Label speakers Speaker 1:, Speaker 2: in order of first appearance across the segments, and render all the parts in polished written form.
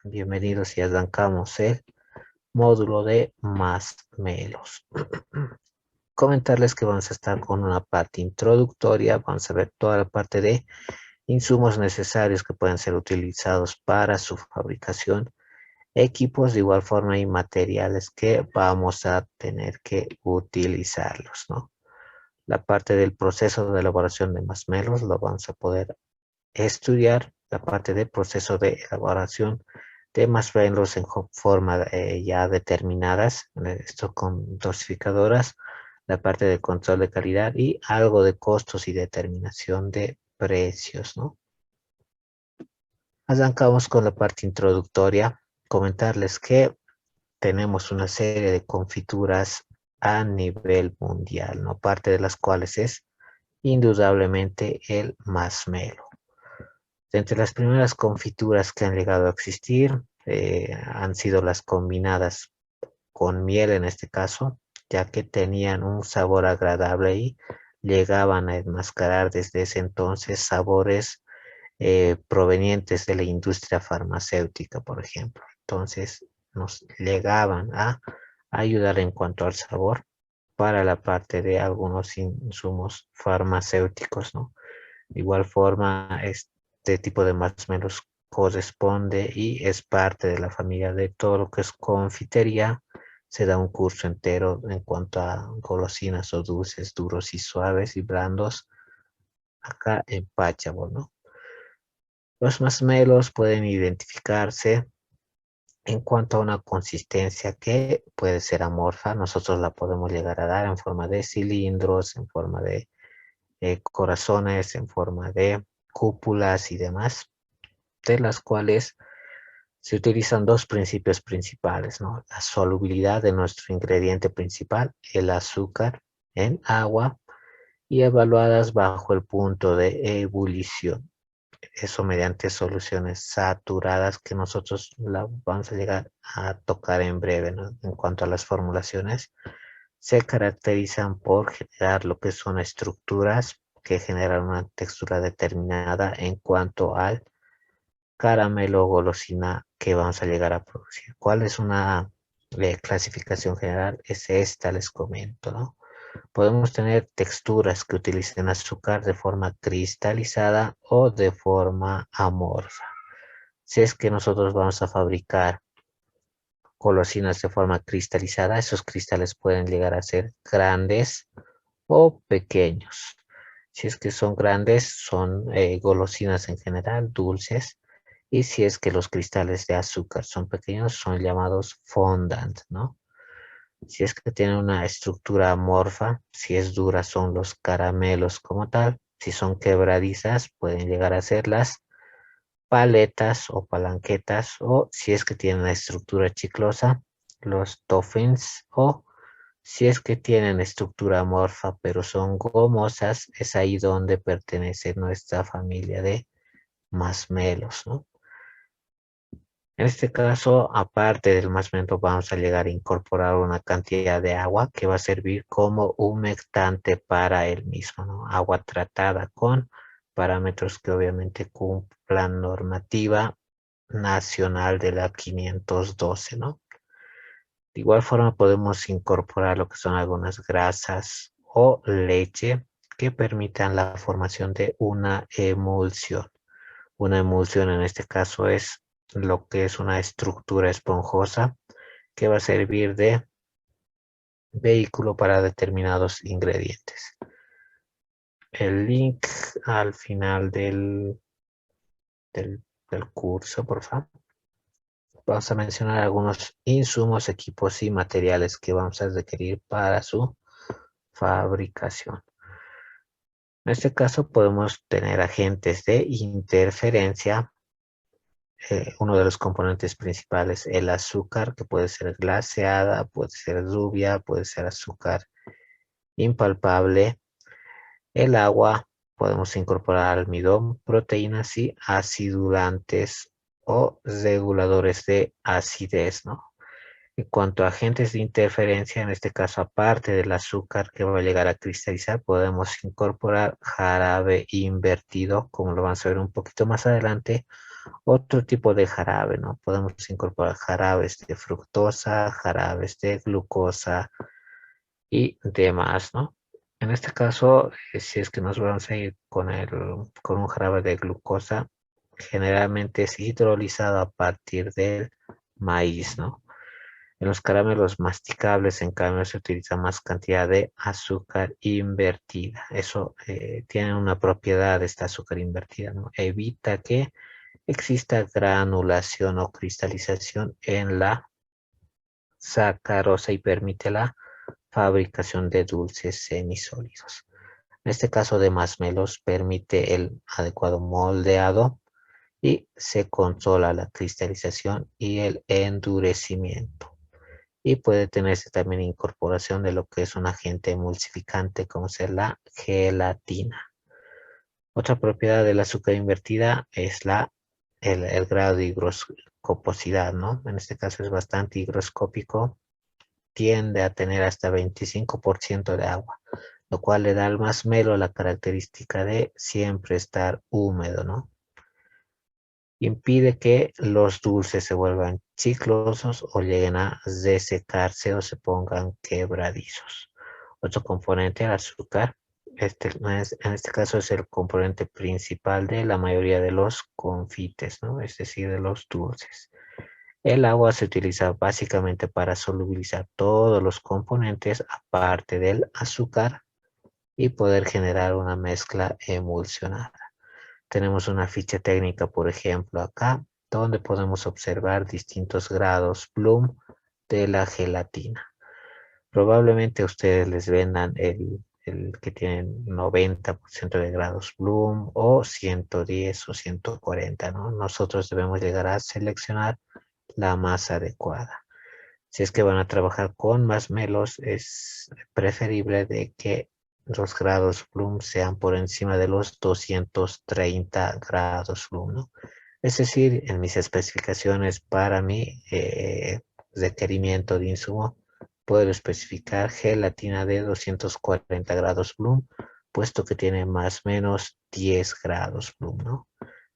Speaker 1: Bienvenidos y arrancamos el módulo de Masmelos. Comentarles que vamos a estar con una parte introductoria, vamos a ver toda la parte de insumos necesarios que pueden ser utilizados para su fabricación, equipos de igual forma y materiales que vamos a tener que utilizarlos, ¿no? La parte del proceso de elaboración de masmelos lo vamos a poder estudiar, la parte del proceso de elaboración de masmelos en forma ya determinadas, esto con dosificadoras, la parte de control de calidad y algo de costos y determinación de precios, ¿no? Arrancamos con la parte introductoria, comentarles que tenemos una serie de confituras a nivel mundial, ¿no? Parte de las cuales es indudablemente el masmelo. Entre las primeras confituras que han llegado a existir han sido las combinadas con miel en este caso, ya que tenían un sabor agradable y llegaban a enmascarar desde ese entonces sabores provenientes de la industria farmacéutica, por ejemplo. Entonces nos llegaban a ayudar en cuanto al sabor para la parte de algunos insumos farmacéuticos, ¿no? De igual forma, este tipo de marshmallows corresponde y es parte de la familia de todo lo que es confitería. Se da un curso entero en cuanto a golosinas o dulces duros y suaves y blandos acá en Pachamama, ¿no? Los marshmallows pueden identificarse en cuanto a una consistencia que puede ser amorfa. Nosotros la podemos llegar a dar en forma de cilindros, en forma de corazones, en forma de cúpulas y demás, de las cuales se utilizan dos principios principales, ¿no? La solubilidad de nuestro ingrediente principal, el azúcar, en agua y evaluadas bajo el punto de ebullición. Eso mediante soluciones saturadas que nosotros la vamos a llegar a tocar en breve, ¿no? En cuanto a las formulaciones, se caracterizan por generar lo que son estructuras que generan una textura determinada en cuanto al caramelo o golosina que vamos a llegar a producir. ¿Cuál es una clasificación general? Es esta, les comento, ¿no? Podemos tener texturas que utilicen azúcar de forma cristalizada o de forma amorfa. Si es que nosotros vamos a fabricar golosinas de forma cristalizada, esos cristales pueden llegar a ser grandes o pequeños. Si es que son grandes, son golosinas en general, dulces. Y si es que los cristales de azúcar son pequeños, son llamados fondant, ¿no? Si es que tienen una estructura amorfa, si es dura, son los caramelos como tal. Si son quebradizas, pueden llegar a ser las paletas o palanquetas. O si es que tienen una estructura chiclosa, los toffees. O si es que tienen estructura amorfa, pero son gomosas, es ahí donde pertenece nuestra familia de masmelos, ¿no? En este caso, aparte del masmelo, vamos a llegar a incorporar una cantidad de agua que va a servir como humectante para el mismo, ¿no? Agua tratada con parámetros que obviamente cumplan normativa nacional de la 512, ¿no? De igual forma podemos incorporar lo que son algunas grasas o leche que permitan la formación de una emulsión. Una emulsión en este caso es lo que es una estructura esponjosa que va a servir de vehículo para determinados ingredientes. El link al final del curso, por favor. Vamos a mencionar algunos insumos, equipos y materiales que vamos a requerir para su fabricación. En este caso podemos tener agentes de interferencia. Uno de los componentes principales, el azúcar, que puede ser glaseada, puede ser rubia, puede ser azúcar impalpable. El agua, podemos incorporar almidón, proteínas y acidulantes o reguladores de acidez, ¿no? En cuanto a agentes de interferencia, en este caso, aparte del azúcar que va a llegar a cristalizar, podemos incorporar jarabe invertido, como lo vamos a ver un poquito más adelante, Otro tipo de jarabe, ¿no? Podemos incorporar jarabes de fructosa, jarabes de glucosa y demás, ¿no? En este caso, si es que nos vamos a ir con un jarabe de glucosa, generalmente es hidrolizado a partir del maíz, ¿no? En los caramelos masticables, en cambio, se utiliza más cantidad de azúcar invertida. Eso tiene una propiedad, esta azúcar invertida, ¿no? Evita que exista granulación o cristalización en la sacarosa y permite la fabricación de dulces semisólidos. En este caso de masmelos permite el adecuado moldeado y se controla la cristalización y el endurecimiento. Y puede tenerse también incorporación de lo que es un agente emulsificante como ser la gelatina. Otra propiedad del azúcar invertida es el grado de higroscoposidad, ¿no? En este caso es bastante higroscópico, tiende a tener hasta 25% de agua, lo cual le da al masmelo la característica de siempre estar húmedo, ¿no? Impide que los dulces se vuelvan chiclosos o lleguen a desecarse o se pongan quebradizos. Otro componente, el azúcar, en este caso es el componente principal de la mayoría de los confites, ¿no? Es decir, de los dulces. El agua se utiliza básicamente para solubilizar todos los componentes aparte del azúcar y poder generar una mezcla emulsionada. Tenemos una ficha técnica, por ejemplo, acá, donde podemos observar distintos grados Bloom de la gelatina. Probablemente a ustedes les vendan el que tiene 90% de grados Bloom o 110 o 140, ¿no? Nosotros debemos llegar a seleccionar la más adecuada. Si es que van a trabajar con masmelos, es preferible de que los grados Bloom sean por encima de los 230 grados Bloom, ¿no? Es decir, en mis especificaciones para mi requerimiento de insumo, puedo especificar gelatina de 240 grados Bloom, puesto que tiene más o menos 10 grados Bloom, ¿no?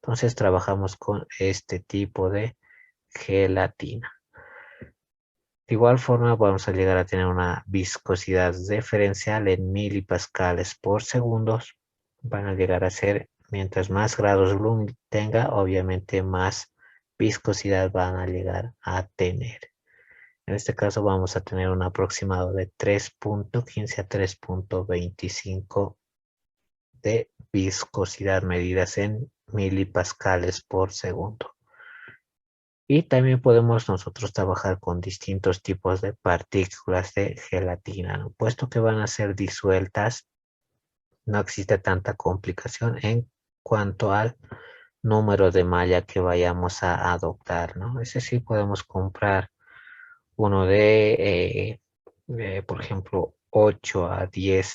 Speaker 1: Entonces trabajamos con este tipo de gelatina. De igual forma, vamos a llegar a tener una viscosidad referencial en milipascales por segundos. Van a llegar a ser, mientras más grados Bloom tenga, obviamente más viscosidad van a llegar a tener. En este caso vamos a tener un aproximado de 3.15 a 3.25 de viscosidad medidas en milipascales por segundo. Y también podemos nosotros trabajar con distintos tipos de partículas de gelatina, ¿no? Puesto que van a ser disueltas, no existe tanta complicación en cuanto al número de malla que vayamos a adoptar, ¿no? Es decir, podemos comprar uno por ejemplo, 8 a 10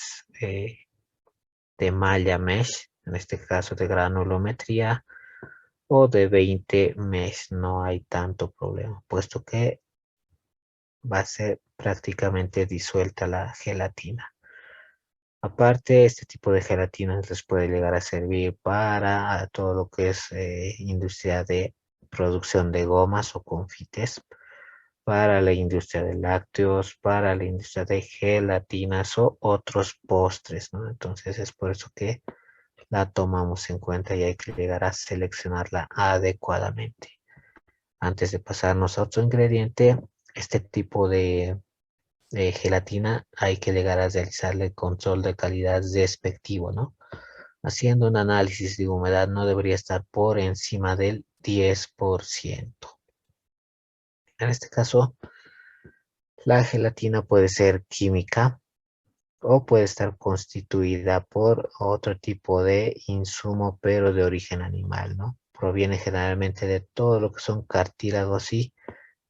Speaker 1: de malla mesh, en este caso de granulometría, o de 20 mesh, no hay tanto problema, puesto que va a ser prácticamente disuelta la gelatina. Aparte, este tipo de gelatinas les puede llegar a servir para todo lo que es industria de producción de gomas o confites, para la industria de lácteos, para la industria de gelatinas o otros postres, ¿no? Entonces es por eso que la tomamos en cuenta y hay que llegar a seleccionarla adecuadamente. Antes de pasarnos a otro ingrediente, este tipo de gelatina hay que llegar a realizarle control de calidad despectivo, ¿no? Haciendo un análisis de humedad no debería estar por encima del 10%. En este caso, la gelatina puede ser química o puede estar constituida por otro tipo de insumo, pero de origen animal, ¿no? Proviene generalmente de todo lo que son cartílagos y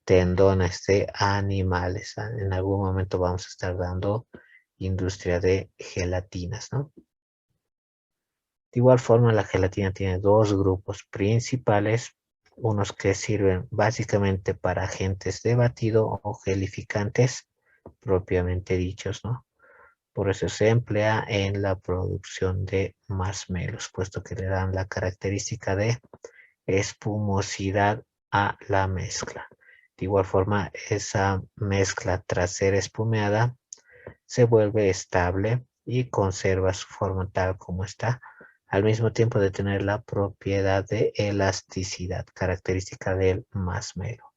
Speaker 1: tendones de animales. En algún momento vamos a estar dando industria de gelatinas, ¿no? De igual forma, la gelatina tiene dos grupos principales, unos que sirven básicamente para agentes de batido o gelificantes, propiamente dichos, ¿no? Por eso se emplea en la producción de masmelos, puesto que le dan la característica de espumosidad a la mezcla. De igual forma, esa mezcla tras ser espumeada se vuelve estable y conserva su forma tal como está, al mismo tiempo de tener la propiedad de elasticidad, característica del masmero.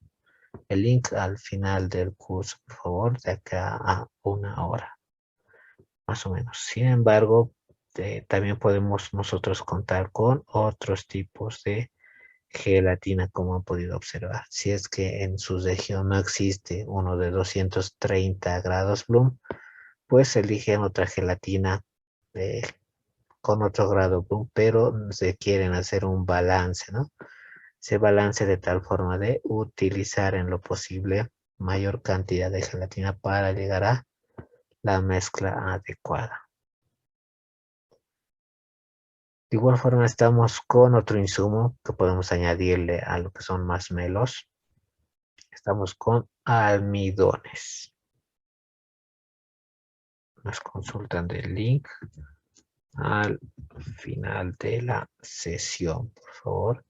Speaker 1: El link al final del curso, por favor, de acá a 1 hora, más o menos. Sin embargo, también podemos nosotros contar con otros tipos de gelatina, como han podido observar. Si es que en su región no existe uno de 230 grados Bloom, pues eligen otra gelatina eh, con otro grado Bloom, pero se quieren hacer un balance, ¿no? Se balance de tal forma de utilizar en lo posible mayor cantidad de gelatina para llegar a la mezcla adecuada. De igual forma estamos con otro insumo que podemos añadirle a lo que son masmelos. Estamos con almidones. Nos consultan del link al final de la sesión, por favor.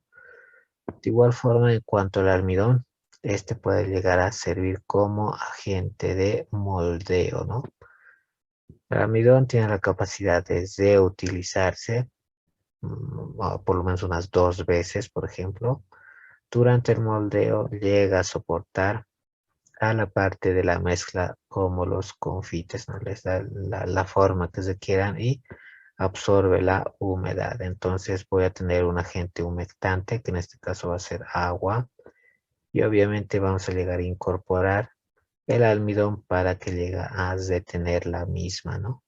Speaker 1: De igual forma, en cuanto al almidón, este puede llegar a servir como agente de moldeo, ¿no? El almidón tiene la capacidad de reutilizarse, por lo menos unas 2 veces, por ejemplo. Durante el moldeo llega a soportar a la parte de la mezcla como los confites, ¿no? Les da la forma que se quieran y absorbe la humedad. Entonces voy a tener un agente humectante, que en este caso va a ser agua. Y obviamente vamos a llegar a incorporar el almidón para que llegue a detener la misma, ¿no?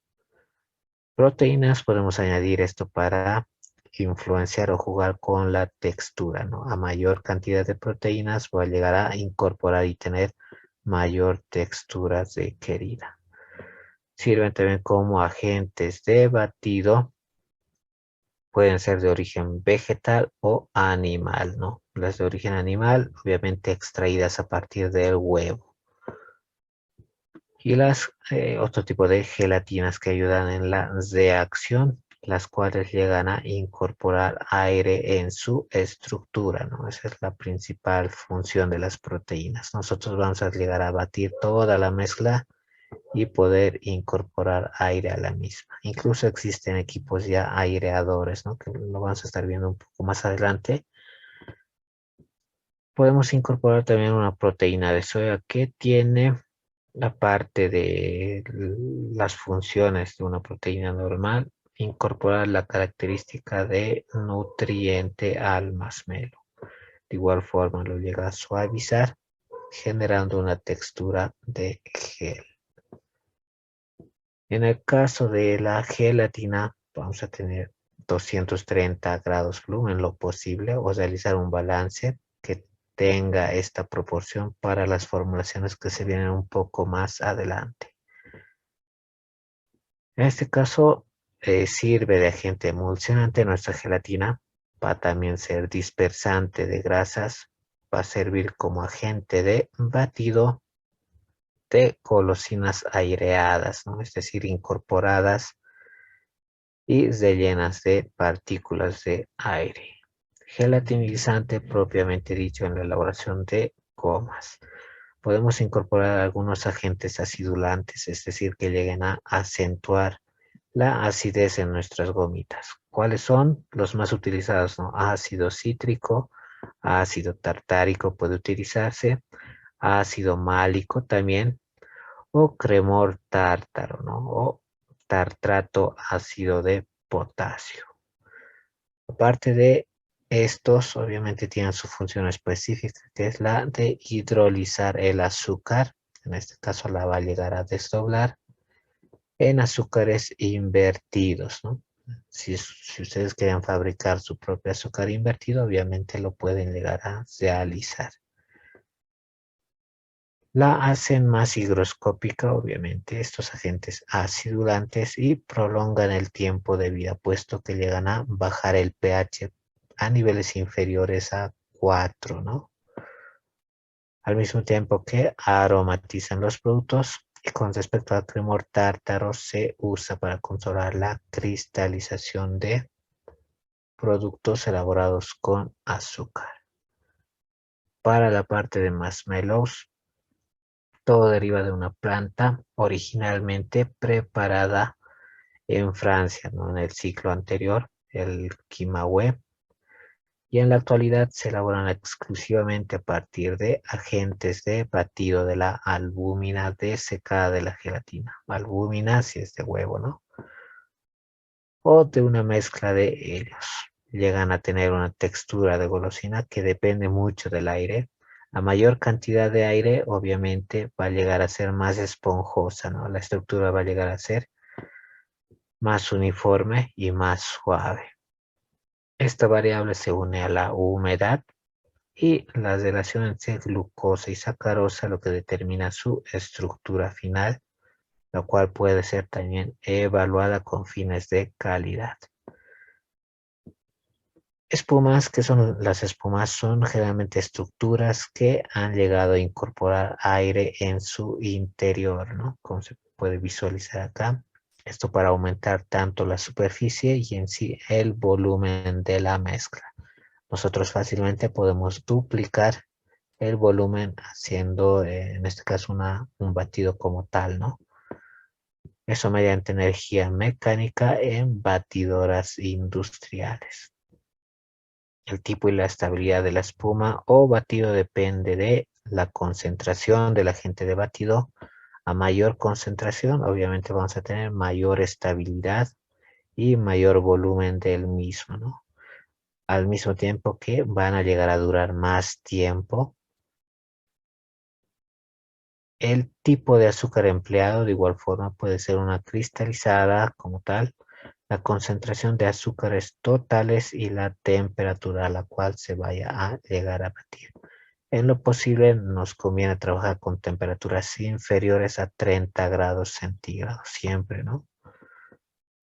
Speaker 1: Proteínas, podemos añadir esto para influenciar o jugar con la textura, ¿no? A mayor cantidad de proteínas voy a llegar a incorporar y tener mayor textura requerida. Sirven también como agentes de batido. Pueden ser de origen vegetal o animal, ¿no? Las de origen animal, obviamente extraídas a partir del huevo. Y las otro tipo de gelatinas que ayudan en la reacción, las cuales llegan a incorporar aire en su estructura, ¿no? Esa es la principal función de las proteínas. Nosotros vamos a llegar a batir toda la mezcla y poder incorporar aire a la misma. Incluso existen equipos ya aireadores, ¿no? Que lo vamos a estar viendo un poco más adelante. Podemos incorporar también una proteína de soya que tiene, aparte de las funciones de una proteína normal, incorporar la característica de nutriente al masmelo. De igual forma lo llega a suavizar, generando una textura de gel. En el caso de la gelatina, vamos a tener 230 grados Bloom en lo posible, o realizar un balance que tenga esta proporción para las formulaciones que se vienen un poco más adelante. En este caso, sirve de agente emulsionante. Nuestra gelatina va a también ser dispersante de grasas, va a servir como agente de batido de golosinas aireadas, ¿no? Es decir, incorporadas y rellenas de partículas de aire. Gelatinizante propiamente dicho en la elaboración de gomas. Podemos incorporar algunos agentes acidulantes, es decir, que lleguen a acentuar la acidez en nuestras gomitas. ¿Cuáles son los más utilizados? ¿No? Ácido cítrico, ácido tartárico puede utilizarse, ácido málico también, o cremor tártaro, ¿no? O tartrato ácido de potasio. Aparte de estos, obviamente tienen su función específica, que es la de hidrolizar el azúcar. En este caso la va a llegar a desdoblar en azúcares invertidos, ¿no? Si ustedes quieren fabricar su propio azúcar invertido, obviamente lo pueden llegar a realizar. La hacen más higroscópica, obviamente, estos agentes acidulantes, y prolongan el tiempo de vida, puesto que llegan a bajar el pH a niveles inferiores a 4, ¿no? Al mismo tiempo que aromatizan los productos. Y con respecto al cremor tártaro, se usa para controlar la cristalización de productos elaborados con azúcar. Para la parte de marshmallows, todo deriva de una planta originalmente preparada en Francia, ¿no? En el ciclo anterior, el kimahue, y en la actualidad se elaboran exclusivamente a partir de agentes de batido de la albúmina desecada de la gelatina. Albúmina si es de huevo, ¿no? O de una mezcla de ellos. Llegan a tener una textura de golosina que depende mucho del aire. A mayor cantidad de aire, obviamente, va a llegar a ser más esponjosa, ¿no? La estructura va a llegar a ser más uniforme y más suave. Esta variable se une a la humedad y la relación entre glucosa y sacarosa, lo que determina su estructura final, la cual puede ser también evaluada con fines de calidad. Espumas, ¿qué son las espumas? Son generalmente estructuras que han llegado a incorporar aire en su interior, ¿no? Como se puede visualizar acá. Esto para aumentar tanto la superficie y en sí el volumen de la mezcla. Nosotros fácilmente podemos duplicar el volumen haciendo, en este caso, un batido como tal, ¿no? Eso mediante energía mecánica en batidoras industriales. El tipo y la estabilidad de la espuma o batido depende de la concentración del agente de batido. A mayor concentración, obviamente vamos a tener mayor estabilidad y mayor volumen del mismo, ¿no? Al mismo tiempo que van a llegar a durar más tiempo. El tipo de azúcar empleado de igual forma puede ser una cristalizada como tal, la concentración de azúcares totales y la temperatura a la cual se vaya a llegar a batir. En lo posible nos conviene trabajar con temperaturas inferiores a 30 grados centígrados, siempre, ¿no?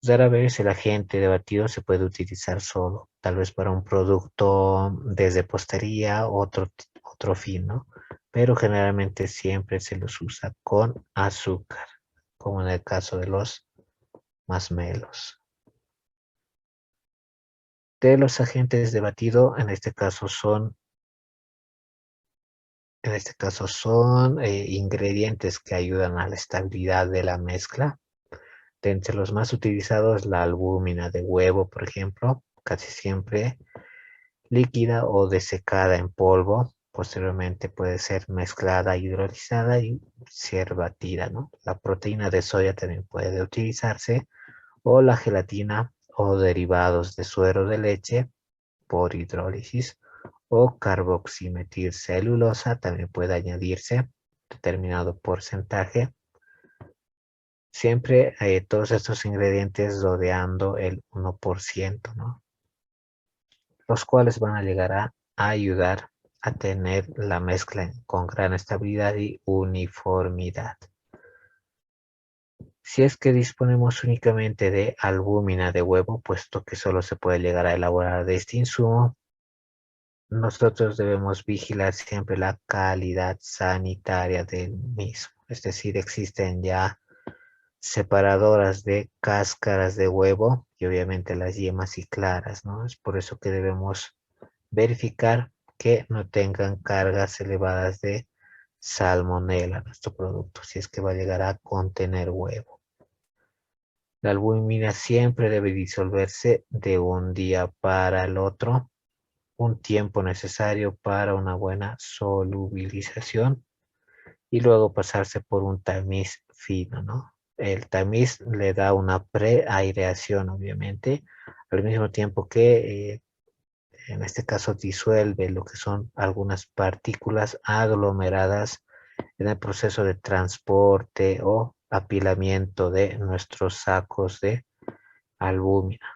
Speaker 1: Rara vez el agente de batido se puede utilizar solo, tal vez para un producto de repostería o otro fin, ¿no? Pero generalmente siempre se los usa con azúcar, como en el caso de los masmelos. De los agentes de batido, en este caso son ingredientes que ayudan a la estabilidad de la mezcla. De entre los más utilizados, la albúmina de huevo, por ejemplo, casi siempre líquida o desecada en polvo. Posteriormente puede ser mezclada, hidrolizada y ser batida, ¿no? La proteína de soya también puede utilizarse, o la gelatina o derivados de suero de leche por hidrólisis, o carboximetilcelulosa también puede añadirse determinado porcentaje. Siempre todos estos ingredientes rodeando el 1%, ¿no? Los cuales van a llegar a ayudar a tener la mezcla con gran estabilidad y uniformidad. Si es que disponemos únicamente de albúmina de huevo, puesto que solo se puede llegar a elaborar de este insumo, nosotros debemos vigilar siempre la calidad sanitaria del mismo. Es decir, existen ya separadoras de cáscaras de huevo y obviamente las yemas y claras, ¿no? Es por eso que debemos verificar que no tengan cargas elevadas de salmonela nuestro producto, si es que va a llegar a contener huevo. La albúmina siempre debe disolverse de un día para el otro, un tiempo necesario para una buena solubilización y luego pasarse por un tamiz fino, ¿no? El tamiz le da una preaireación, obviamente, al mismo tiempo que en este caso disuelve lo que son algunas partículas aglomeradas en el proceso de transporte o apilamiento de nuestros sacos de albúmina.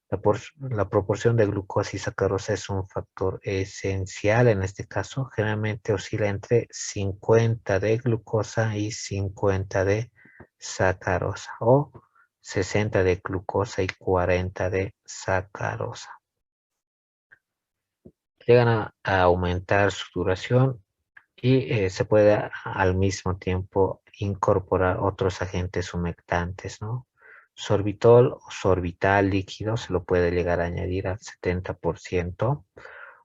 Speaker 1: La proporción de glucosa y sacarosa es un factor esencial en este caso. Generalmente oscila entre 50 de glucosa y 50 de sacarosa, o 60 de glucosa y 40 de sacarosa. Llegan a aumentar su duración y se puede al mismo tiempo incorporar otros agentes humectantes, ¿no? Sorbitol o sorbital líquido se lo puede llegar a añadir al 70%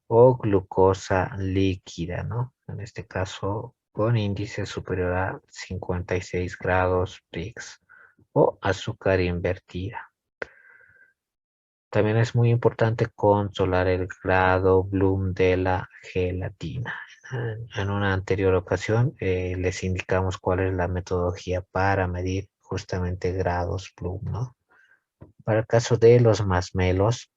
Speaker 1: o glucosa líquida, ¿no? En este caso, con índice superior a 56 grados Brix o azúcar invertida. También es muy importante controlar el grado Bloom de la gelatina. En una anterior ocasión les indicamos cuál es la metodología para medir justamente grados Bloom, ¿no? Para el caso de los masmelos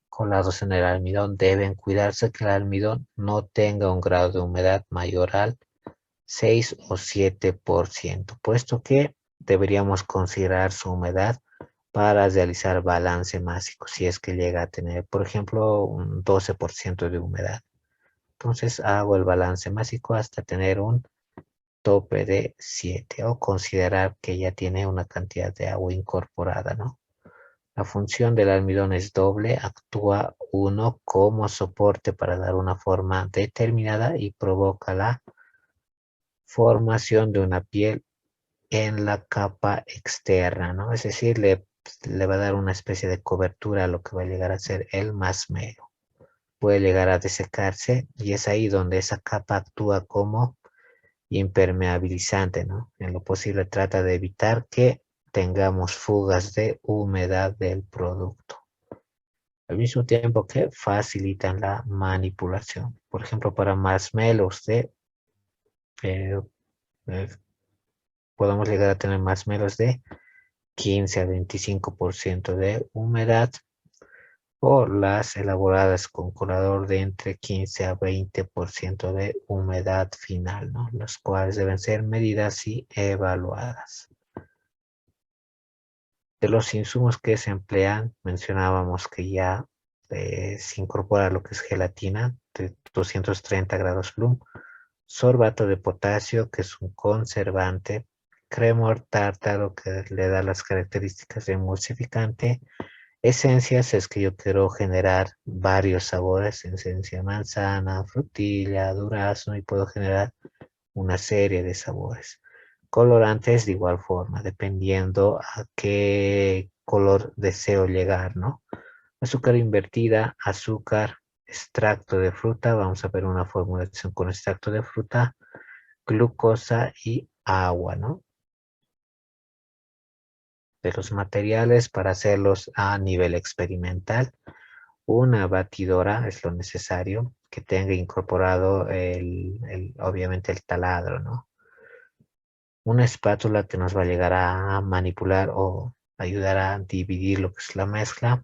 Speaker 1: colados en el almidón, deben cuidarse que el almidón no tenga un grado de humedad mayor al 6 o 7%, puesto que deberíamos considerar su humedad para realizar balance másico, si es que llega a tener, por ejemplo, un 12% de humedad. Entonces hago el balance másico hasta tener un tope de 7 o considerar que ya tiene una cantidad de agua incorporada, ¿no? La función del almidón es doble, actúa uno como soporte para dar una forma determinada y provoca la formación de una piel en la capa externa, ¿no? Es decir, le va a dar una especie de cobertura a lo que va a llegar a ser el masmero. Puede llegar a desecarse y es ahí donde esa capa actúa como impermeabilizante, ¿no? En lo posible trata de evitar que tengamos fugas de humedad del producto, al mismo tiempo que facilitan la manipulación. Por ejemplo, para marshmallows eh, eh, podemos llegar a tener marshmallows de 15 a 25% de humedad o las elaboradas con colador de entre 15 a 20% de humedad final, ¿no? Las cuales deben ser medidas y evaluadas. De los insumos que se emplean, mencionábamos que ya se incorpora lo que es gelatina de 230 grados Bloom, sorbato de potasio, que es un conservante, cremor tártaro, que le da las características de emulsificante, esencias, es que yo quiero generar varios sabores, esencia manzana, frutilla, durazno, y puedo generar una serie de sabores. Colorantes de igual forma, dependiendo a qué color deseo llegar, ¿no? Azúcar invertida, azúcar, extracto de fruta, vamos a ver una formulación con extracto de fruta, glucosa y agua, ¿no? De los materiales para hacerlos a nivel experimental, una batidora es lo necesario, que tenga incorporado obviamente el taladro, ¿no? Una espátula que nos va a llegar a manipular o ayudar a dividir lo que es la mezcla.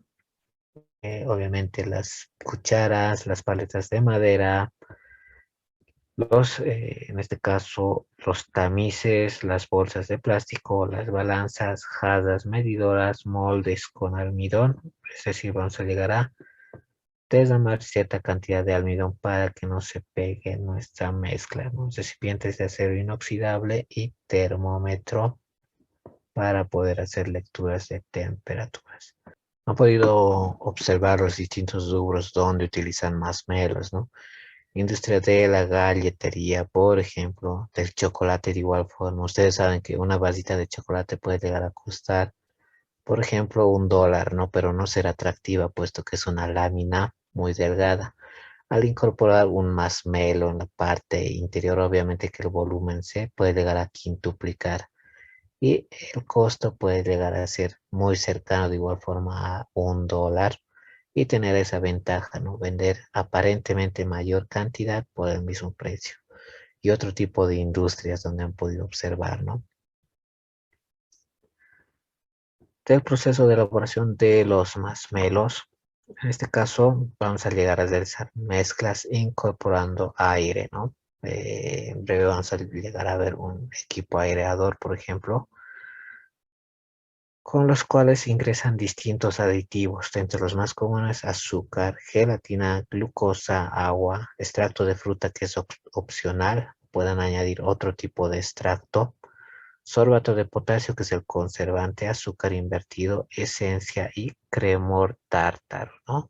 Speaker 1: Obviamente las cucharas, las paletas de madera, en este caso, los tamices, las bolsas de plástico, las balanzas, jarras medidoras, moldes con almidón. Es decir, vamos a llegar a derramar cierta cantidad de almidón para que no se pegue nuestra mezcla, ¿no? Recipientes de acero inoxidable y termómetro para poder hacer lecturas de temperaturas. Han podido observar los distintos rubros donde utilizan más melos, ¿no? Industria de la galletería, por ejemplo, del chocolate de igual forma. Ustedes saben que una vasita de chocolate puede llegar a costar, por ejemplo, $1, ¿no? Pero no será atractiva puesto que es una lámina muy delgada. Al incorporar un masmelo en la parte interior, obviamente que el volumen se puede llegar a quintuplicar y el costo puede llegar a ser muy cercano de igual forma a $1 y tener esa ventaja, ¿no? Vender aparentemente mayor cantidad por el mismo precio. Y otro tipo de industrias donde han podido observar, ¿no? Del proceso de elaboración de los masmelos, en este caso vamos a llegar a realizar mezclas incorporando aire, ¿no? En breve vamos a llegar a ver un equipo aireador, por ejemplo, con los cuales ingresan distintos aditivos, entre los más comunes azúcar, gelatina, glucosa, agua, extracto de fruta que es opcional, pueden añadir otro tipo de extracto, sorbato de potasio que es el conservante, azúcar invertido, esencia y cremor tártaro, ¿no?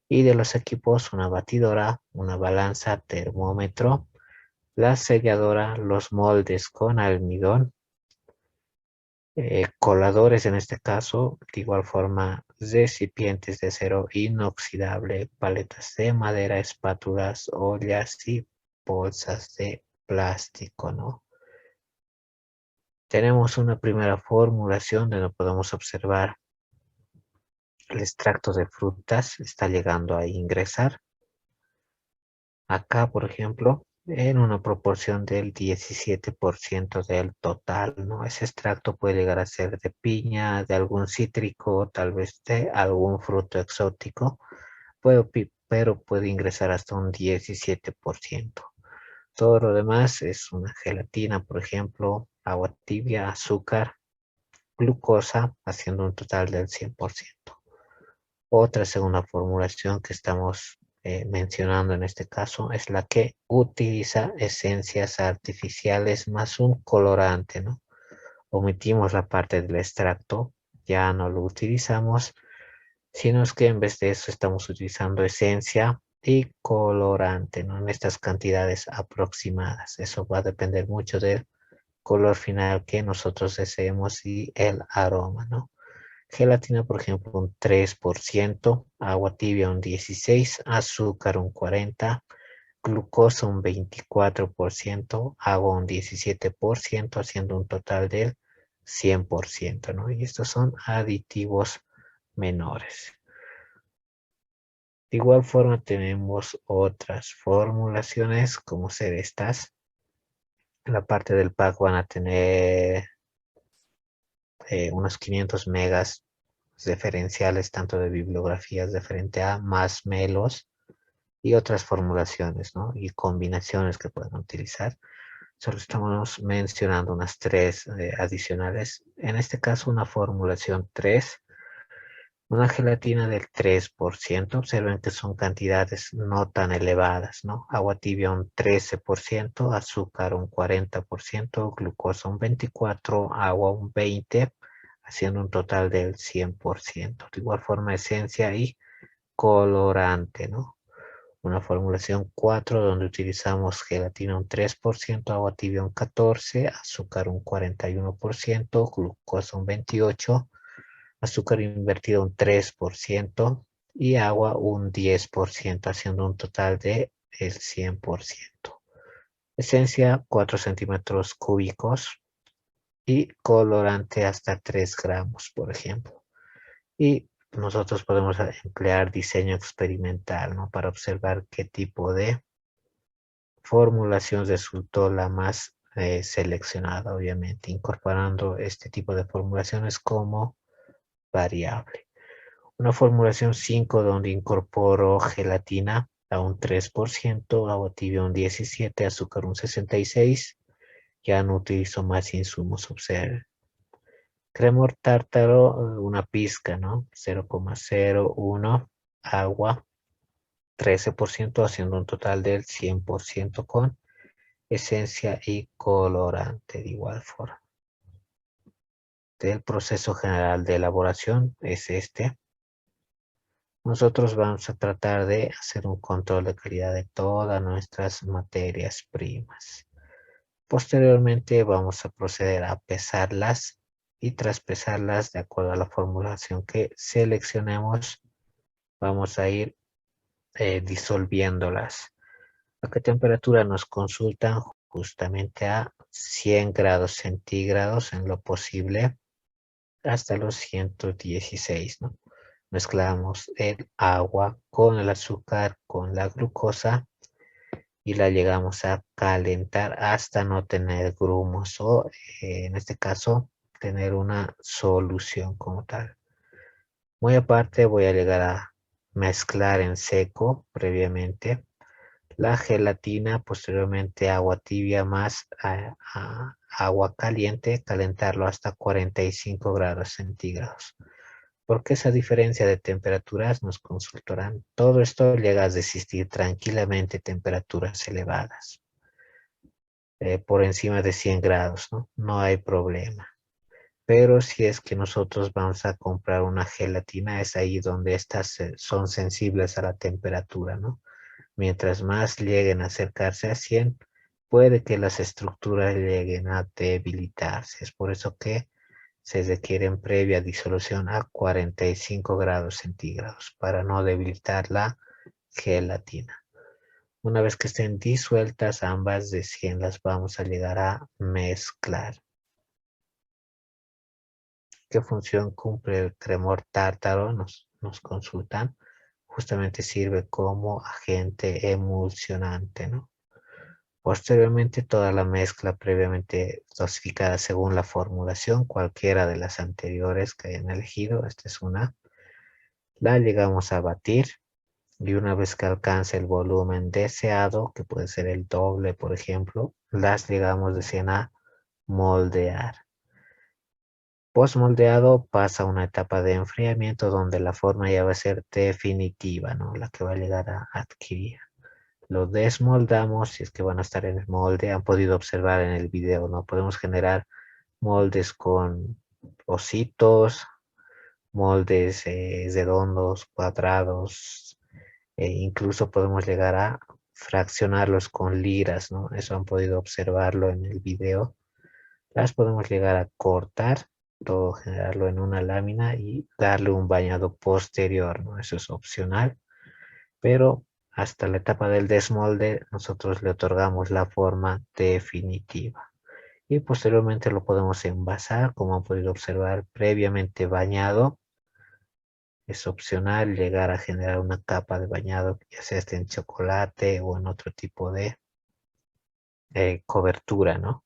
Speaker 1: Y de los equipos, una batidora, una balanza, termómetro, la selladora, los moldes con almidón, Coladores en este caso, de igual forma recipientes de acero inoxidable, paletas de madera, espátulas, ollas y bolsas de plástico, ¿no? Tenemos una primera formulación donde podemos observar el extracto de frutas está llegando a ingresar. Acá, por ejemplo, en una proporción del 17% del total, ¿no? Ese extracto puede llegar a ser de piña, de algún cítrico, tal vez de algún fruto exótico, pero puede ingresar hasta un 17%. Todo lo demás es una gelatina, por ejemplo, agua tibia, azúcar, glucosa, haciendo un total del 100%. Otra segunda formulación que estamos mencionando en este caso es la que utiliza esencias artificiales más un colorante, ¿no? Omitimos la parte del extracto, ya no lo utilizamos, sino es que en vez de eso estamos utilizando esencia y colorante, ¿no? En estas cantidades aproximadas. Eso va a depender mucho del color final que nosotros deseemos y el aroma, ¿no? Gelatina, por ejemplo, un 3%, agua tibia un 16%, azúcar un 40%, glucosa un 24%, agua un 17%, haciendo un total del 100%, ¿no? Y estos son aditivos menores. De igual forma tenemos otras formulaciones, como ser estas. En la parte del pack van a tener unos 500 megas referenciales tanto de bibliografías de frente a más melos y otras formulaciones, ¿no? Y combinaciones que pueden utilizar. Solo estamos mencionando unas tres adicionales. En este caso, una formulación 3, una gelatina del 3%. Observen que son cantidades no tan elevadas, ¿no? Agua tibia un 13%, azúcar un 40%, glucosa un 24%, agua un 20%, haciendo un total del 100%. De igual forma, esencia y colorante, ¿no? Una formulación 4 donde utilizamos gelatina un 3%, agua tibia un 14%, azúcar un 41%, glucosa un 28%, azúcar invertido un 3% y agua un 10%, haciendo un total de el 100%. Esencia 4 centímetros cúbicos y colorante hasta 3 gramos, por ejemplo. Y nosotros podemos emplear diseño experimental, ¿no? Para observar qué tipo de formulación resultó la más seleccionada, obviamente, incorporando este tipo de formulaciones como variable. Una formulación 5 donde incorporo gelatina a un 3%, agua tibia un 17%, azúcar un 66%, ya no utilizo más insumos, observen. Crema tártaro, una pizca, ¿no? 0,01, agua 13%, haciendo un total del 100% con esencia y colorante de igual forma. El proceso general de elaboración es este. Nosotros vamos a tratar de hacer un control de calidad de todas nuestras materias primas. Posteriormente vamos a proceder a pesarlas y tras pesarlas de acuerdo a la formulación que seleccionemos, vamos a ir disolviéndolas. ¿A qué temperatura nos consultan? Justamente a 100 grados centígrados en lo posible hasta los 116, ¿no? Mezclamos el agua con el azúcar, con la glucosa y la llegamos a calentar hasta no tener grumos o en este caso tener una solución como tal. Muy aparte voy a llegar a mezclar en seco previamente la gelatina, posteriormente agua tibia más agua caliente, calentarlo hasta 45 grados centígrados. ¿Por qué esa diferencia de temperaturas? Nos consultarán. Todo esto llega a resistir tranquilamente temperaturas elevadas, por encima de 100 grados, ¿no? No hay problema. Pero si es que nosotros vamos a comprar una gelatina, es ahí donde estas son sensibles a la temperatura, ¿no? Mientras más lleguen a acercarse a 100, puede que las estructuras lleguen a debilitarse. Es por eso que se requieren previa disolución a 45 grados centígrados para no debilitar la gelatina. Una vez que estén disueltas ambas, recién las vamos a llegar a mezclar. ¿Qué función cumple el cremor tártaro? Nos consultan. Justamente sirve como agente emulsionante, ¿no? Posteriormente, toda la mezcla previamente dosificada según la formulación, cualquiera de las anteriores que hayan elegido, esta es una, la llegamos a batir y una vez que alcance el volumen deseado, que puede ser el doble, por ejemplo, las llegamos recién a moldear. Post moldeado pasa a una etapa de enfriamiento donde la forma ya va a ser definitiva, ¿no? La que va a llegar a adquirir. Lo desmoldamos, si es que van a estar en el molde, han podido observar en el video, ¿no? Podemos generar moldes con ositos, moldes redondos, cuadrados, e incluso podemos llegar a fraccionarlos con liras, ¿no? Eso han podido observarlo en el video. Las podemos llegar a cortar, todo generarlo en una lámina y darle un bañado posterior, ¿no? Eso es opcional, pero hasta la etapa del desmolde nosotros le otorgamos la forma definitiva. Y posteriormente lo podemos envasar, como han podido observar, previamente bañado. Es opcional llegar a generar una capa de bañado, ya sea este en chocolate o en otro tipo de cobertura, ¿no?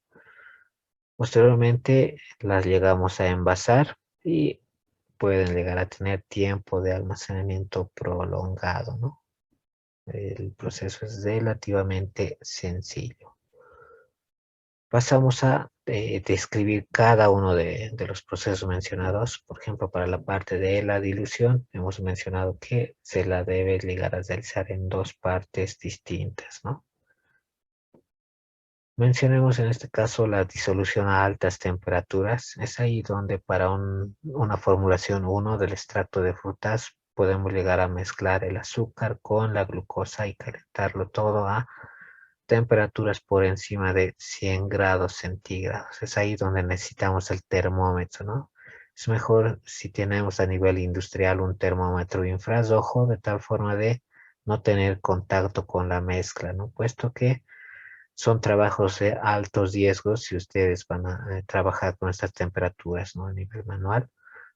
Speaker 1: Posteriormente las llegamos a envasar y pueden llegar a tener tiempo de almacenamiento prolongado, ¿no? El proceso es relativamente sencillo. Pasamos a describir cada uno de los procesos mencionados. Por ejemplo, para la parte de la dilución, hemos mencionado que se la debe llegar a realizar en dos partes distintas, ¿no? Mencionemos en este caso la disolución a altas temperaturas. Es ahí donde para una formulación 1 del extracto de frutas podemos llegar a mezclar el azúcar con la glucosa y calentarlo todo a temperaturas por encima de 100 grados centígrados. Es ahí donde necesitamos el termómetro, ¿no? Es mejor si tenemos a nivel industrial un termómetro infrarrojo de tal forma de no tener contacto con la mezcla, ¿no? Puesto que son trabajos de altos riesgos si ustedes van a trabajar con estas temperaturas, ¿no? A nivel manual.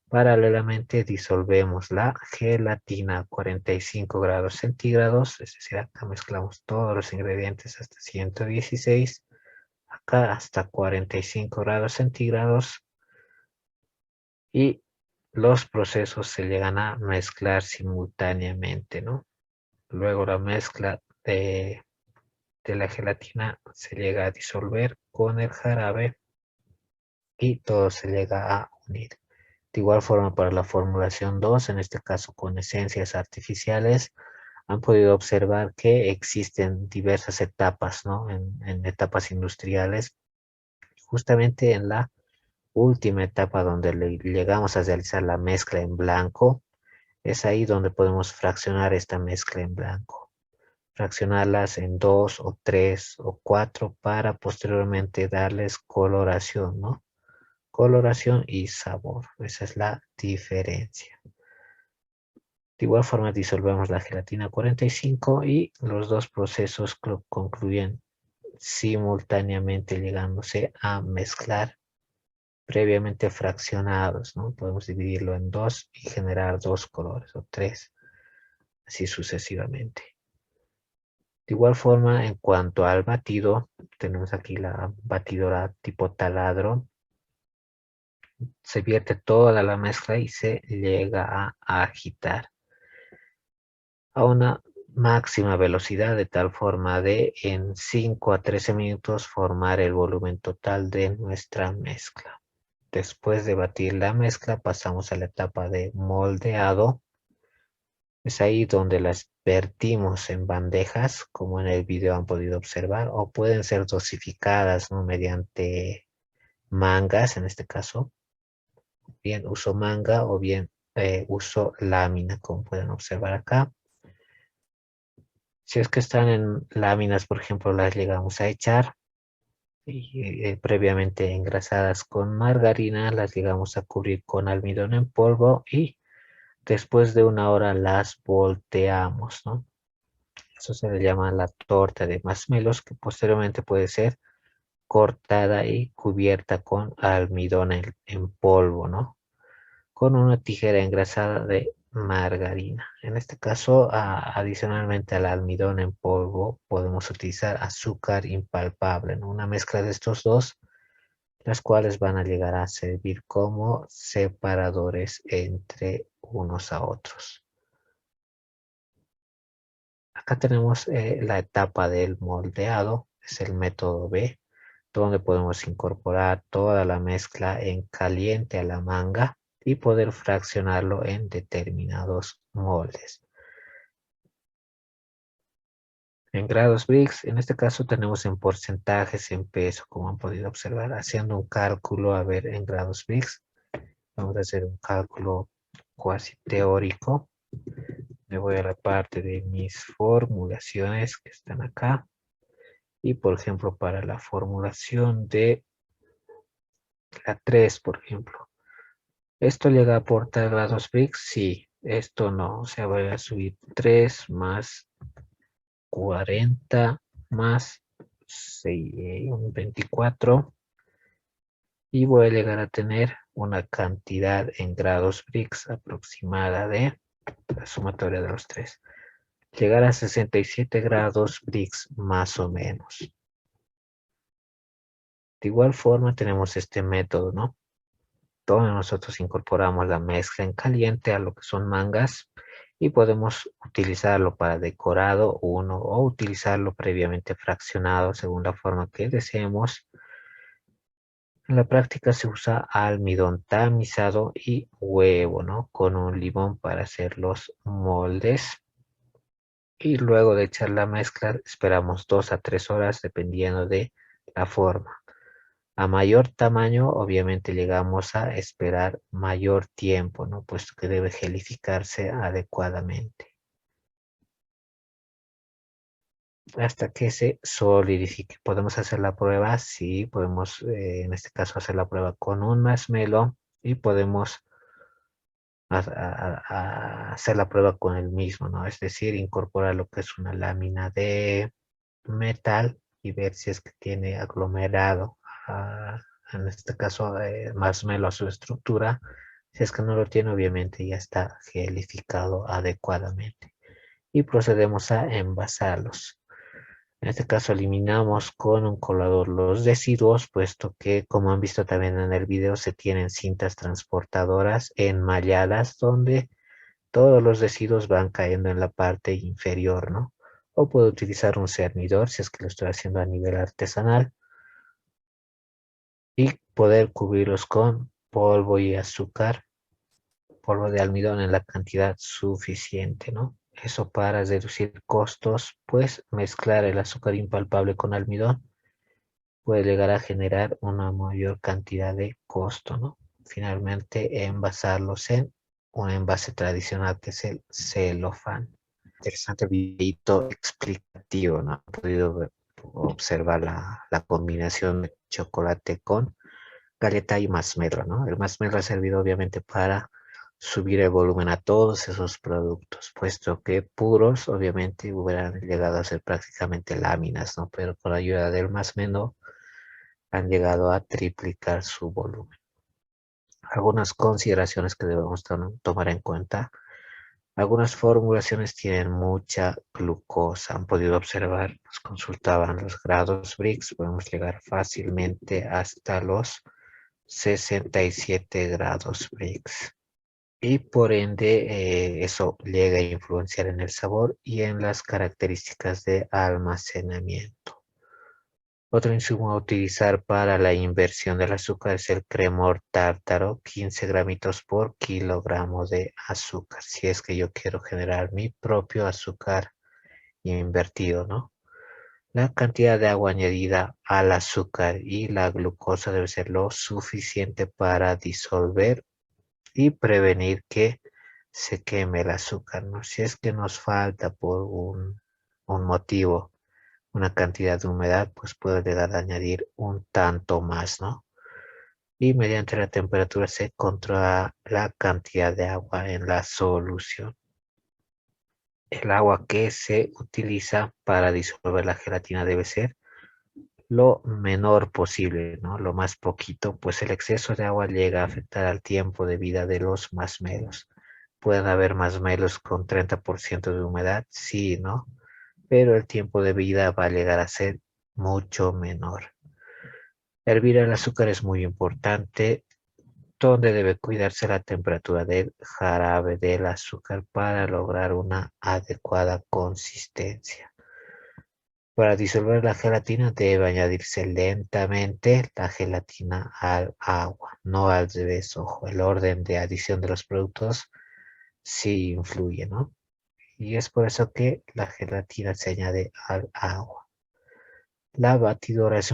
Speaker 1: Paralelamente disolvemos la gelatina a 45 grados centígrados, es decir, acá mezclamos todos los ingredientes hasta 116, acá hasta 45 grados centígrados y los procesos se llegan a mezclar simultáneamente, ¿no? Luego la mezcla de la gelatina se llega a disolver con el jarabe y todo se llega a unir. De igual forma para la formulación 2, en este caso con esencias artificiales, han podido observar que existen diversas etapas, ¿no? En etapas industriales. Justamente en la última etapa donde llegamos a realizar la mezcla en blanco, es ahí donde podemos fraccionar esta mezcla en blanco. Fraccionarlas en 2 o 3 o 4 para posteriormente darles coloración, ¿no? Coloración y sabor. Esa es la diferencia. De igual forma disolvemos la gelatina 45 y los dos procesos concluyen simultáneamente llegándose a mezclar previamente fraccionados, ¿no? Podemos dividirlo en dos y generar dos colores o tres, así sucesivamente. De igual forma, en cuanto al batido, tenemos aquí la batidora tipo taladro. Se vierte toda la mezcla y se llega a agitar a una máxima velocidad de tal forma de en 5 a 13 minutos formar el volumen total de nuestra mezcla. Después de batir la mezcla pasamos a la etapa de moldeado. Es ahí donde las vertimos en bandejas, como en el video han podido observar, o pueden ser dosificadas, ¿no? Mediante mangas, en este caso. Bien uso manga o bien uso lámina, como pueden observar acá. Si es que están en láminas, por ejemplo, las llegamos a echar. y previamente engrasadas con margarina, las llegamos a cubrir con almidón en polvo y después de una hora las volteamos, ¿no? Eso se le llama la torta de masmelos, que posteriormente puede ser cortada y cubierta con almidón en polvo, ¿no? Con una tijera engrasada de margarina. En este caso, adicionalmente al almidón en polvo, podemos utilizar azúcar impalpable, ¿no? Una mezcla de estos dos, las cuales van a llegar a servir como separadores entre unos a otros. Acá tenemos la etapa del moldeado, es el método B, donde podemos incorporar toda la mezcla en caliente a la manga y poder fraccionarlo en determinados moldes. En grados Brix, en este caso tenemos en porcentajes, en peso, como han podido observar, haciendo un cálculo, a ver, en grados Brix, vamos a hacer un cálculo cuasi teórico. Me voy a la parte de mis formulaciones que están acá. Y por ejemplo, para la formulación de la 3, por ejemplo, ¿esto llega a aportar grados Brix? Sí, esto no, o sea, voy a subir 3 más 40 más 6, 24 y voy a llegar a tener una cantidad en grados Brix aproximada de la sumatoria de los tres. Llegar a 67 grados Brix más o menos. De igual forma tenemos este método, ¿no? Donde nosotros incorporamos la mezcla en caliente a lo que son mangas y podemos utilizarlo para decorado uno o utilizarlo previamente fraccionado según la forma que deseemos. En la práctica se usa almidón tamizado y huevo, ¿no? Con un limón para hacer los moldes. Y luego de echar la mezcla esperamos 2 a 3 horas dependiendo de la forma. A mayor tamaño, obviamente llegamos a esperar mayor tiempo, ¿no? Puesto que debe gelificarse adecuadamente. Hasta que se solidifique. ¿Podemos hacer la prueba? Sí, podemos en este caso hacer la prueba con un marshmallow y podemos hacer la prueba con el mismo, ¿no? Es decir, incorporar lo que es una lámina de metal y ver si es que tiene aglomerado, en este caso, marshmallow a su estructura. Si es que no lo tiene, obviamente ya está gelificado adecuadamente. Y procedemos a envasarlos. En este caso eliminamos con un colador los residuos, puesto que, como han visto también en el video, se tienen cintas transportadoras enmalladas donde todos los residuos van cayendo en la parte inferior, ¿no? O puedo utilizar un cernidor si es que lo estoy haciendo a nivel artesanal y poder cubrirlos con polvo y azúcar, polvo de almidón en la cantidad suficiente, ¿no? Eso para reducir costos, pues mezclar el azúcar impalpable con almidón puede llegar a generar una mayor cantidad de costo, ¿no? Finalmente, envasarlos en un envase tradicional que es el celofán. Interesante videito explicativo, ¿no? He podido observar la combinación de chocolate con galleta y masmorra, ¿no? El masmorra ha servido obviamente para subir el volumen a todos esos productos, puesto que puros obviamente hubieran llegado a ser prácticamente láminas, ¿no? Pero con la ayuda del masmeno han llegado a triplicar su volumen. Algunas consideraciones que debemos tomar en cuenta. Algunas formulaciones tienen mucha glucosa. Han podido observar, nos consultaban los grados Brix. Podemos llegar fácilmente hasta los 67 grados Brix. Y por ende, eso llega a influenciar en el sabor y en las características de almacenamiento. Otro insumo a utilizar para la inversión del azúcar es el cremor tártaro, 15 gramitos por kilogramo de azúcar, si es que yo quiero generar mi propio azúcar invertido, ¿no? La cantidad de agua añadida al azúcar y la glucosa debe ser lo suficiente para disolver y prevenir que se queme el azúcar, ¿no? Si es que nos falta por un motivo una cantidad de humedad, pues puede llegar a añadir un tanto más, ¿no? Y mediante la temperatura se controla la cantidad de agua en la solución. El agua que se utiliza para disolver la gelatina debe ser lo menor posible, ¿no? Lo más poquito, pues el exceso de agua llega a afectar al tiempo de vida de los masmelos. Pueden haber masmelos con 30% de humedad, sí, ¿no? Pero el tiempo de vida va a llegar a ser mucho menor. Hervir el azúcar es muy importante, donde debe cuidarse la temperatura del jarabe del azúcar para lograr una adecuada consistencia. Para disolver la gelatina debe añadirse lentamente la gelatina al agua, no al revés. Ojo, el orden de adición de los productos sí influye, ¿no? Y es por eso que la gelatina se añade al agua. La batidora es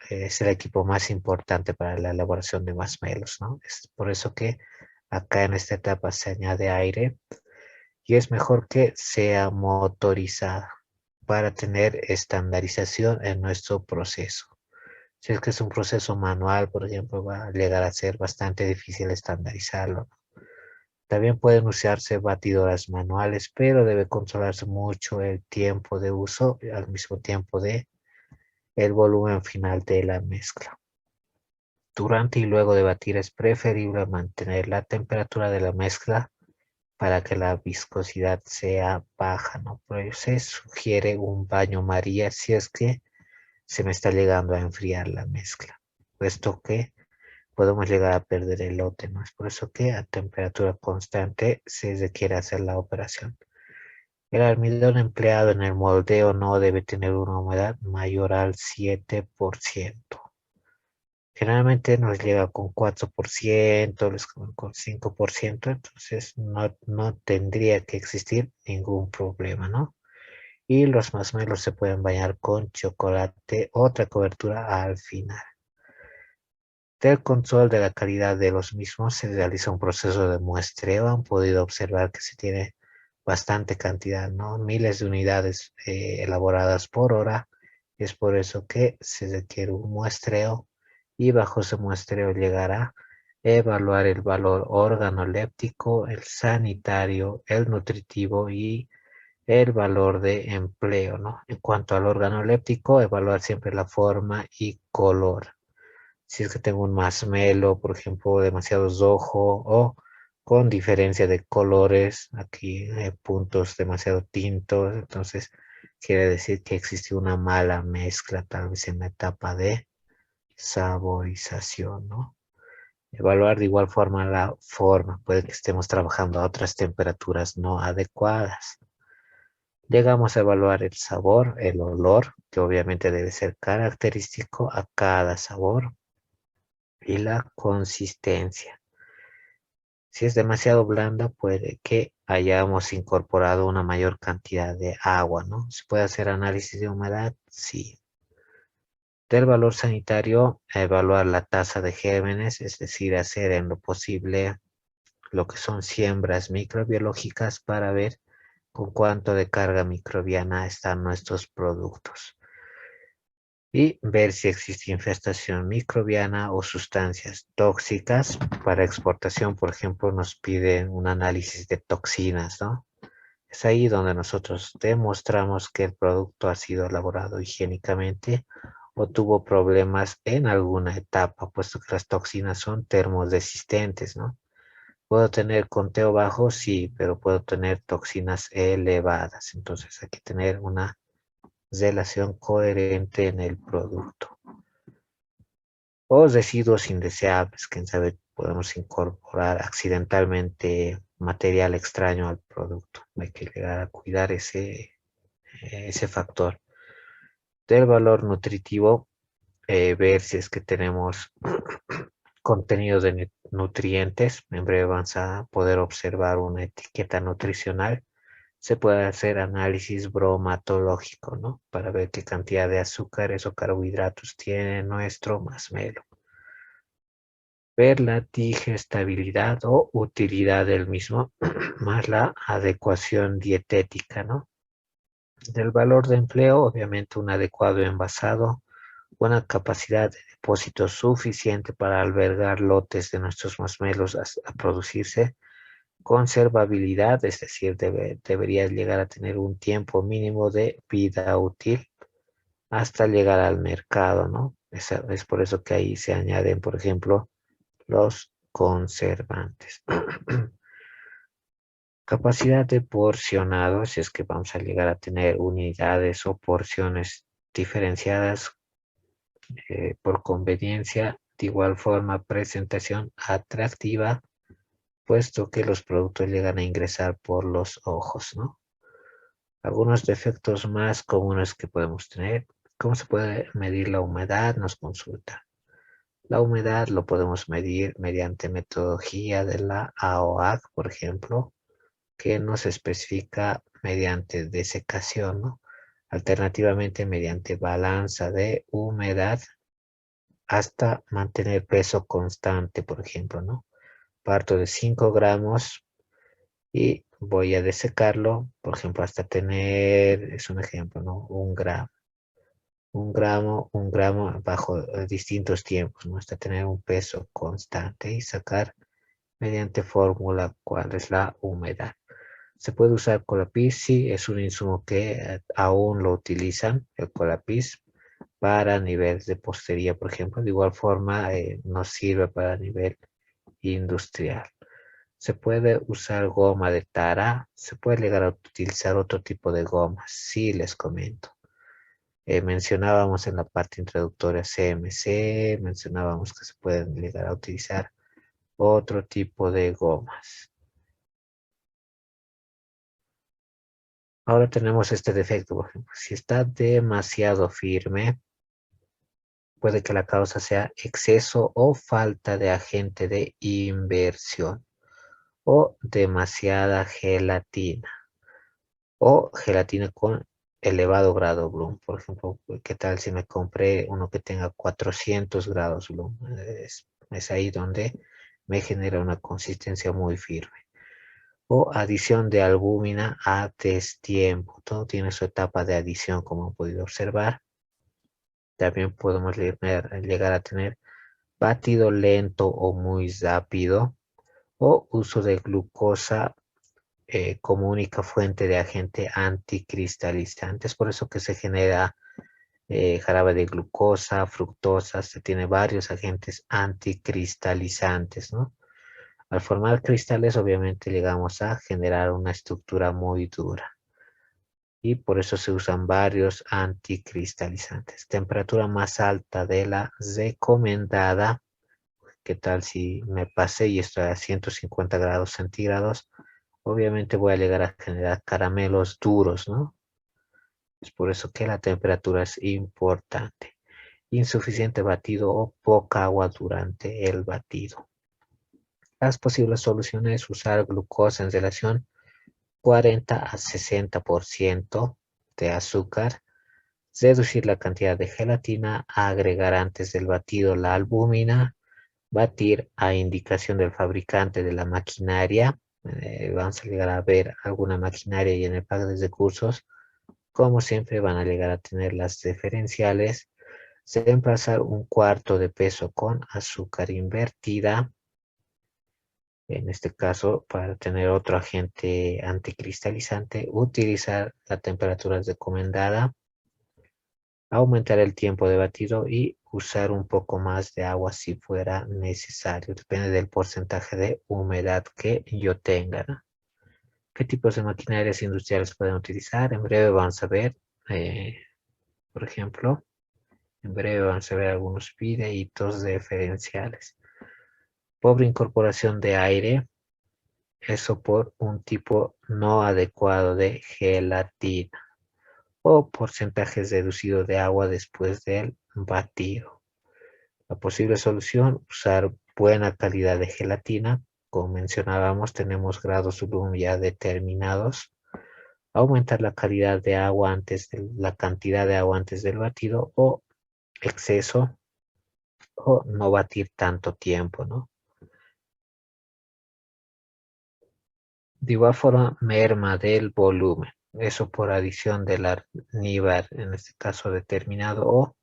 Speaker 1: es el equipo más importante para la elaboración de masmelos, ¿no? Es por eso que acá en esta etapa se añade aire y es mejor que sea motorizada para tener estandarización en nuestro proceso. Si es que es un proceso manual, por ejemplo, va a llegar a ser bastante difícil estandarizarlo. También pueden usarse batidoras manuales, pero debe controlarse mucho el tiempo de uso y al mismo tiempo de el volumen final de la mezcla. Durante y luego de batir es preferible mantener la temperatura de la mezcla para que la viscosidad sea baja, ¿no? Por ello se sugiere un baño María si es que se me está llegando a enfriar la mezcla, puesto que podemos llegar a perder el lote, ¿no? Es por eso que a temperatura constante se requiere hacer la operación. El almidón empleado en el moldeo no debe tener una humedad mayor al 7%. Generalmente nos llega con 4%, con 5%, entonces no tendría que existir ningún problema, ¿no? Y los masmelos se pueden bañar con chocolate, otra cobertura al final. Del control de la calidad de los mismos se realiza un proceso de muestreo. Han podido observar que se tiene bastante cantidad, ¿no? Miles de unidades elaboradas por hora. Es por eso que se requiere un muestreo y bajo ese muestreo llegará a evaluar el valor organoléptico, el sanitario, el nutritivo y el valor de empleo, ¿no? En cuanto al organoléptico, evaluar siempre la forma y color. Si es que tengo un masmelo, por ejemplo, demasiado rojo o con diferencia de colores, aquí hay puntos demasiado tintos, entonces quiere decir que existe una mala mezcla, tal vez en la etapa de saborización, ¿no? Evaluar de igual forma la forma, puede que estemos trabajando a otras temperaturas no adecuadas. Llegamos a evaluar el sabor, el olor, que obviamente debe ser característico a cada sabor, y la consistencia. Si es demasiado blanda, puede que hayamos incorporado una mayor cantidad de agua, ¿no? ¿Se puede hacer análisis de humedad? Sí. Del valor sanitario, evaluar la tasa de gérmenes, es decir, hacer en lo posible lo que son siembras microbiológicas para ver con cuánto de carga microbiana están nuestros productos y ver si existe infestación microbiana o sustancias tóxicas. Para exportación, por ejemplo, nos piden un análisis de toxinas, ¿no? Es ahí donde nosotros demostramos que el producto ha sido elaborado higiénicamente o tuvo problemas en alguna etapa, puesto que las toxinas son termorresistentes, ¿no? Puedo tener conteo bajo, sí, pero puedo tener toxinas elevadas. Entonces hay que tener una relación coherente en el producto. O residuos indeseables, quién sabe, podemos incorporar accidentalmente material extraño al producto. Hay que llegar a cuidar ese factor. Del valor nutritivo, ver si es que tenemos contenidos de nutrientes. En breve vamos a poder observar una etiqueta nutricional. Se puede hacer análisis bromatológico, ¿no? Para ver qué cantidad de azúcares o carbohidratos tiene nuestro masmelo. Ver la digestibilidad o utilidad del mismo, más la adecuación dietética, ¿no? Del valor de empleo, obviamente un adecuado envasado, una capacidad de depósito suficiente para albergar lotes de nuestros masmelos a producirse, conservabilidad, es decir, debería llegar a tener un tiempo mínimo de vida útil hasta llegar al mercado, ¿no? Es por eso que ahí se añaden, por ejemplo, los conservantes. Capacidad de porcionado, si es que vamos a llegar a tener unidades o porciones diferenciadas por conveniencia, de igual forma presentación atractiva, puesto que los productos llegan a ingresar por los ojos, ¿no? Algunos defectos más comunes que podemos tener. ¿Cómo se puede medir la humedad? Nos consulta. La humedad lo podemos medir mediante metodología de la AOAC, por ejemplo, que nos especifica mediante desecación, ¿no? Alternativamente mediante balanza de humedad hasta mantener peso constante, por ejemplo, ¿no? Parto de 5 gramos y voy a desecarlo, por ejemplo, hasta tener, es un ejemplo, ¿no? Un gramo bajo distintos tiempos, ¿no? Hasta tener un peso constante y sacar mediante fórmula cuál es la humedad. ¿Se puede usar Colapis? Sí, es un insumo que aún lo utilizan, el Colapis, para niveles de postería, por ejemplo. De igual forma, nos sirve para nivel industrial. Se puede usar goma de tara, se puede llegar a utilizar otro tipo de gomas, sí les comento. Mencionábamos en la parte introductoria CMC, mencionábamos que se pueden llegar a utilizar otro tipo de gomas. Ahora tenemos este defecto, por ejemplo, si está demasiado firme, puede que la causa sea exceso o falta de agente de inversión o demasiada gelatina o gelatina con elevado grado Bloom. Por ejemplo, ¿qué tal si me compré uno que tenga 400 grados Bloom? Es ahí donde me genera una consistencia muy firme. O adición de albúmina a destiempo. Todo tiene su etapa de adición, como han podido observar. También podemos llegar a tener batido lento o muy rápido o uso de glucosa como única fuente de agente anticristalizante. Es por eso que se genera jarabe de glucosa, fructosa, se tiene varios agentes anticristalizantes, ¿no? Al formar cristales, obviamente llegamos a generar una estructura muy dura. Y por eso se usan varios anticristalizantes. Temperatura más alta de la recomendada. ¿Qué tal si me pasé y estoy a 150 grados centígrados? Obviamente voy a llegar a generar caramelos duros, ¿no? Es por eso que la temperatura es importante. Insuficiente batido o poca agua durante el batido. Las posibles soluciones: usar glucosa en relación 40 a 60% de azúcar, reducir la cantidad de gelatina, agregar antes del batido la albúmina, batir a indicación del fabricante de la maquinaria. Vamos a llegar a ver alguna maquinaria y en el pack de recursos, como siempre, van a llegar a tener las diferenciales. Reemplazar un cuarto de peso con azúcar invertida. En este caso, para tener otro agente anticristalizante, utilizar la temperatura recomendada, aumentar el tiempo de batido y usar un poco más de agua si fuera necesario. Depende del porcentaje de humedad que yo tenga, ¿no? ¿Qué tipos de maquinarias industriales pueden utilizar? En breve vamos a ver, por ejemplo, en breve vamos a ver algunos videitos diferenciales. Pobre incorporación de aire, eso por un tipo no adecuado de gelatina o porcentajes reducidos de agua después del batido. La posible solución: usar buena calidad de gelatina. Como mencionábamos, tenemos grados Bloom ya determinados. Aumentar la calidad de agua la cantidad de agua antes del batido o exceso o no batir tanto tiempo, ¿no? De igual forma, merma del volumen. Eso por adición del almíbar, en este caso determinado, o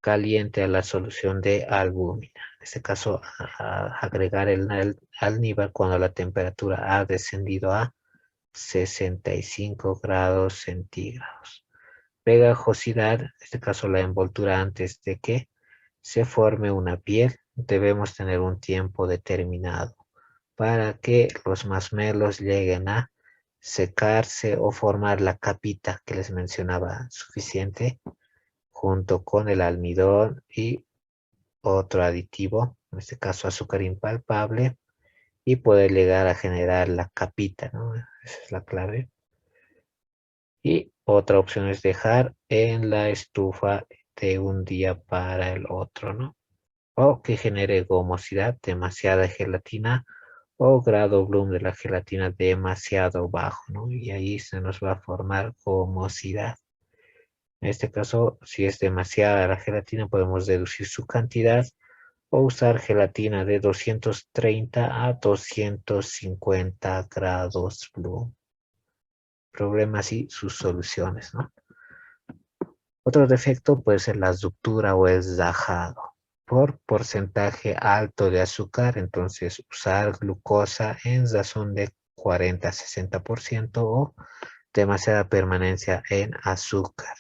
Speaker 1: caliente a la solución de albúmina. En este caso, agregar el almíbar cuando la temperatura ha descendido a 65 grados centígrados. Pegajosidad, en este caso la envoltura antes de que se forme una piel, debemos tener un tiempo determinado para que los masmelos lleguen a secarse o formar la capita que les mencionaba suficiente junto con el almidón y otro aditivo, en este caso azúcar impalpable, y poder llegar a generar la capita, ¿no? Esa es la clave. Y otra opción es dejar en la estufa de un día para el otro, ¿no? O que genere gomosidad, demasiada gelatina, o grado Bloom de la gelatina demasiado bajo, ¿no? Y ahí se nos va a formar gomosidad. En este caso, si es demasiada la gelatina, podemos reducir su cantidad o usar gelatina de 230 a 250 grados Bloom. Problemas y sus soluciones, ¿no? Otro defecto puede ser la ruptura o el rajado. Por porcentaje alto de azúcar, entonces usar glucosa en razón de 40-60% o demasiada permanencia en azúcar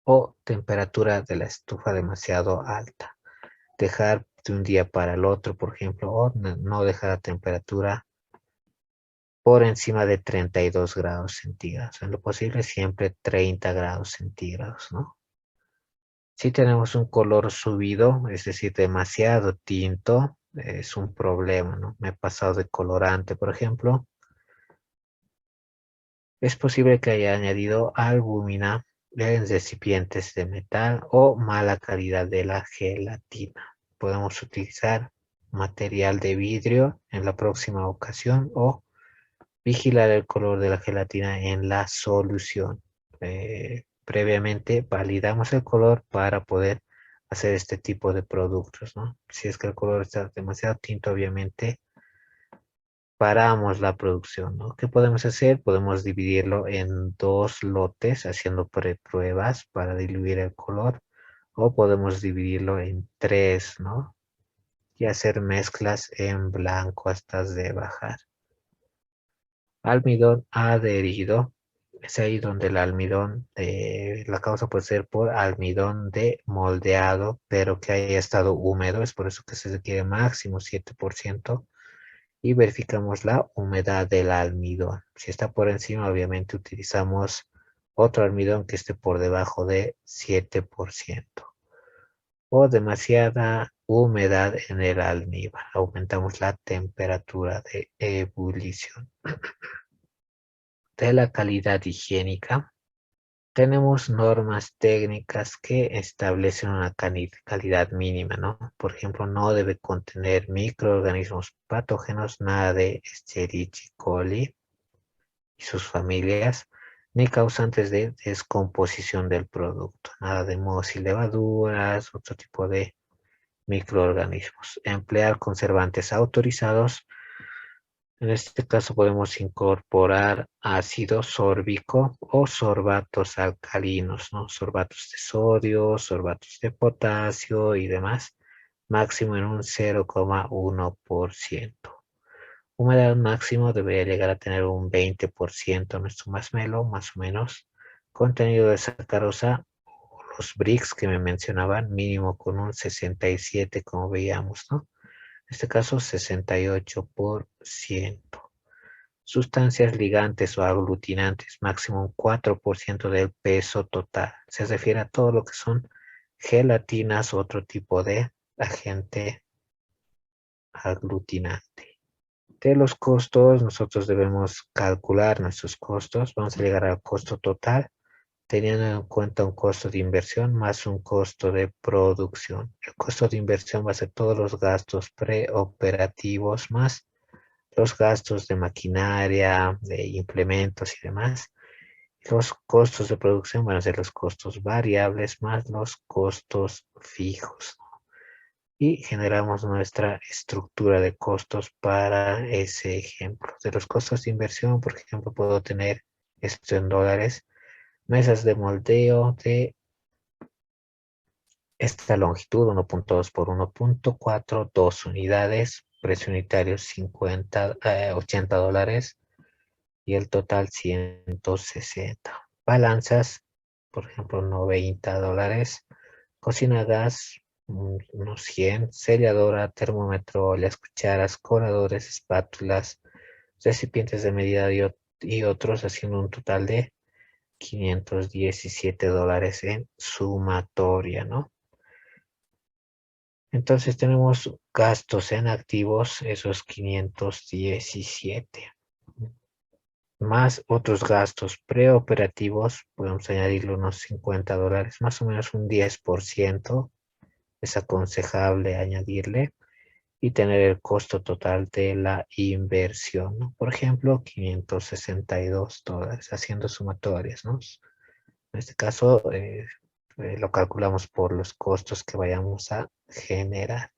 Speaker 1: o temperatura de la estufa demasiado alta. Dejar de un día para el otro, por ejemplo, o no dejar la temperatura por encima de 32 grados centígrados. En lo posible siempre 30 grados centígrados, ¿no? Si tenemos un color subido, es decir, demasiado tinto, es un problema, ¿no? Me he pasado de colorante, por ejemplo. Es posible que haya añadido albúmina en recipientes de metal o mala calidad de la gelatina. Podemos utilizar material de vidrio en la próxima ocasión o vigilar el color de la gelatina en la solución. Previamente validamos el color para poder hacer este tipo de productos, ¿no? Si es que el color está demasiado tinto, obviamente paramos la producción, ¿no? ¿Qué podemos hacer? Podemos dividirlo en dos lotes haciendo pruebas para diluir el color o podemos dividirlo en tres, ¿no? Y hacer mezclas en blanco hasta de bajar. Almidón adherido. Es ahí donde el almidón, la causa puede ser por almidón de moldeado, pero que haya estado húmedo. Es por eso que se requiere máximo 7%. Y verificamos la humedad del almidón. Si está por encima, obviamente utilizamos otro almidón que esté por debajo de 7%. O demasiada humedad en el almíbar. Aumentamos la temperatura de ebullición. De la calidad higiénica, tenemos normas técnicas que establecen una calidad mínima, ¿no? Por ejemplo, no debe contener microorganismos patógenos, nada de Escherichia coli y sus familias, ni causantes de descomposición del producto, nada de mohos y levaduras, otro tipo de microorganismos. Emplear conservantes autorizados. En este caso podemos incorporar ácido sórbico o sorbatos alcalinos, ¿no? Sorbatos de sodio, sorbatos de potasio y demás, máximo en un 0,1%. Humedad máximo debería llegar a tener un 20% nuestro masmelo, más o menos. Contenido de sacarosa, los bricks que me mencionaban, mínimo con un 67, como veíamos, ¿no? En este caso 68%. Sustancias ligantes o aglutinantes, máximo un 4% del peso total. Se refiere a todo lo que son gelatinas o otro tipo de agente aglutinante. De los costos, nosotros debemos calcular nuestros costos. Vamos a llegar al costo total, teniendo en cuenta un costo de inversión más un costo de producción. El costo de inversión va a ser todos los gastos preoperativos más los gastos de maquinaria, de implementos y demás. Los costos de producción van a ser los costos variables más los costos fijos. y generamos nuestra estructura de costos para ese ejemplo. De los costos de inversión, por ejemplo, puedo tener esto en dólares, mesas de moldeo de esta longitud 1.2 por 1.4, 2 unidades, precio unitario 80 dólares y el total 160. Balanzas, por ejemplo, 90 dólares. Cocina a gas, unos 100. Selladora, termómetro, las cucharas, coladores, espátulas, recipientes de medida y otros, haciendo un total de 517 dólares en sumatoria, ¿no? Entonces tenemos gastos en activos, esos 517. Más otros gastos preoperativos, podemos añadirle unos 50 dólares, más o menos un 10%. Es aconsejable añadirle y tener el costo total de la inversión, ¿no? Por ejemplo, 562 dólares, haciendo sumatorias, ¿no? En este caso, lo calculamos por los costos que vayamos a generar.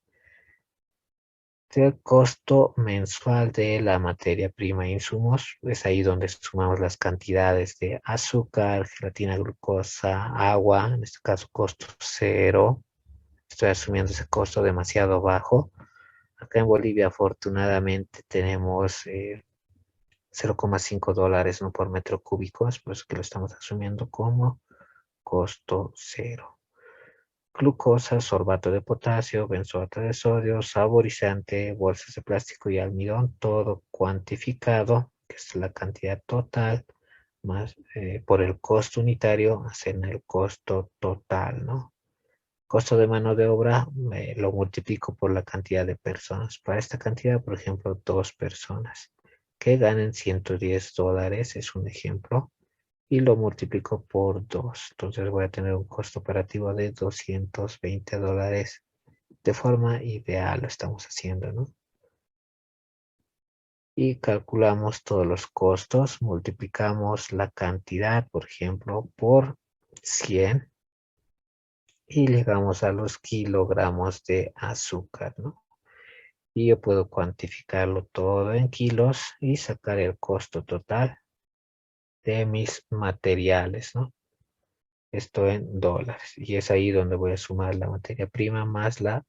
Speaker 1: El costo mensual de la materia prima e insumos, es ahí donde sumamos las cantidades de azúcar, gelatina, glucosa, agua, en este caso costo cero. Estoy asumiendo ese costo demasiado bajo. Acá en Bolivia afortunadamente tenemos 0,5 dólares, ¿no?, por metro cúbico, es por eso que lo estamos asumiendo como costo cero. Glucosa, sorbato de potasio, benzoato de sodio, saborizante, bolsas de plástico y almidón, todo cuantificado, que es la cantidad total, más por el costo unitario, hacen el costo total, ¿no? Costo de mano de obra, lo multiplico por la cantidad de personas. Para esta cantidad, por ejemplo, 2 personas que ganen 110 dólares, es un ejemplo, y lo multiplico por 2. Entonces voy a tener un costo operativo de 220 dólares. De forma ideal lo estamos haciendo, ¿no? Y calculamos todos los costos, multiplicamos la cantidad, por ejemplo, por 100 y llegamos a los kilogramos de azúcar, ¿no? Y yo puedo cuantificarlo todo en kilos y sacar el costo total de mis materiales, ¿no? Esto en dólares. Y es ahí donde voy a sumar la materia prima más la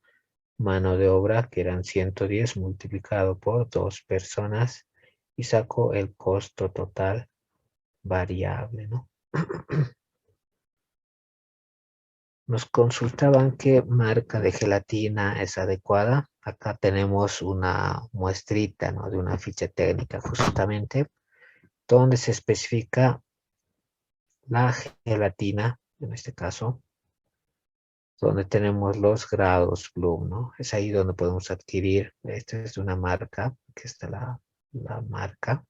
Speaker 1: mano de obra, que eran 110 multiplicado por 2 personas, y saco el costo total variable, ¿no? Nos consultaban qué marca de gelatina es adecuada. Acá tenemos una muestrita, ¿no?, de una ficha técnica justamente, donde se especifica la gelatina, en este caso, donde tenemos los grados Bloom, ¿no? Es ahí donde podemos adquirir, esta es de una marca, que está la marca,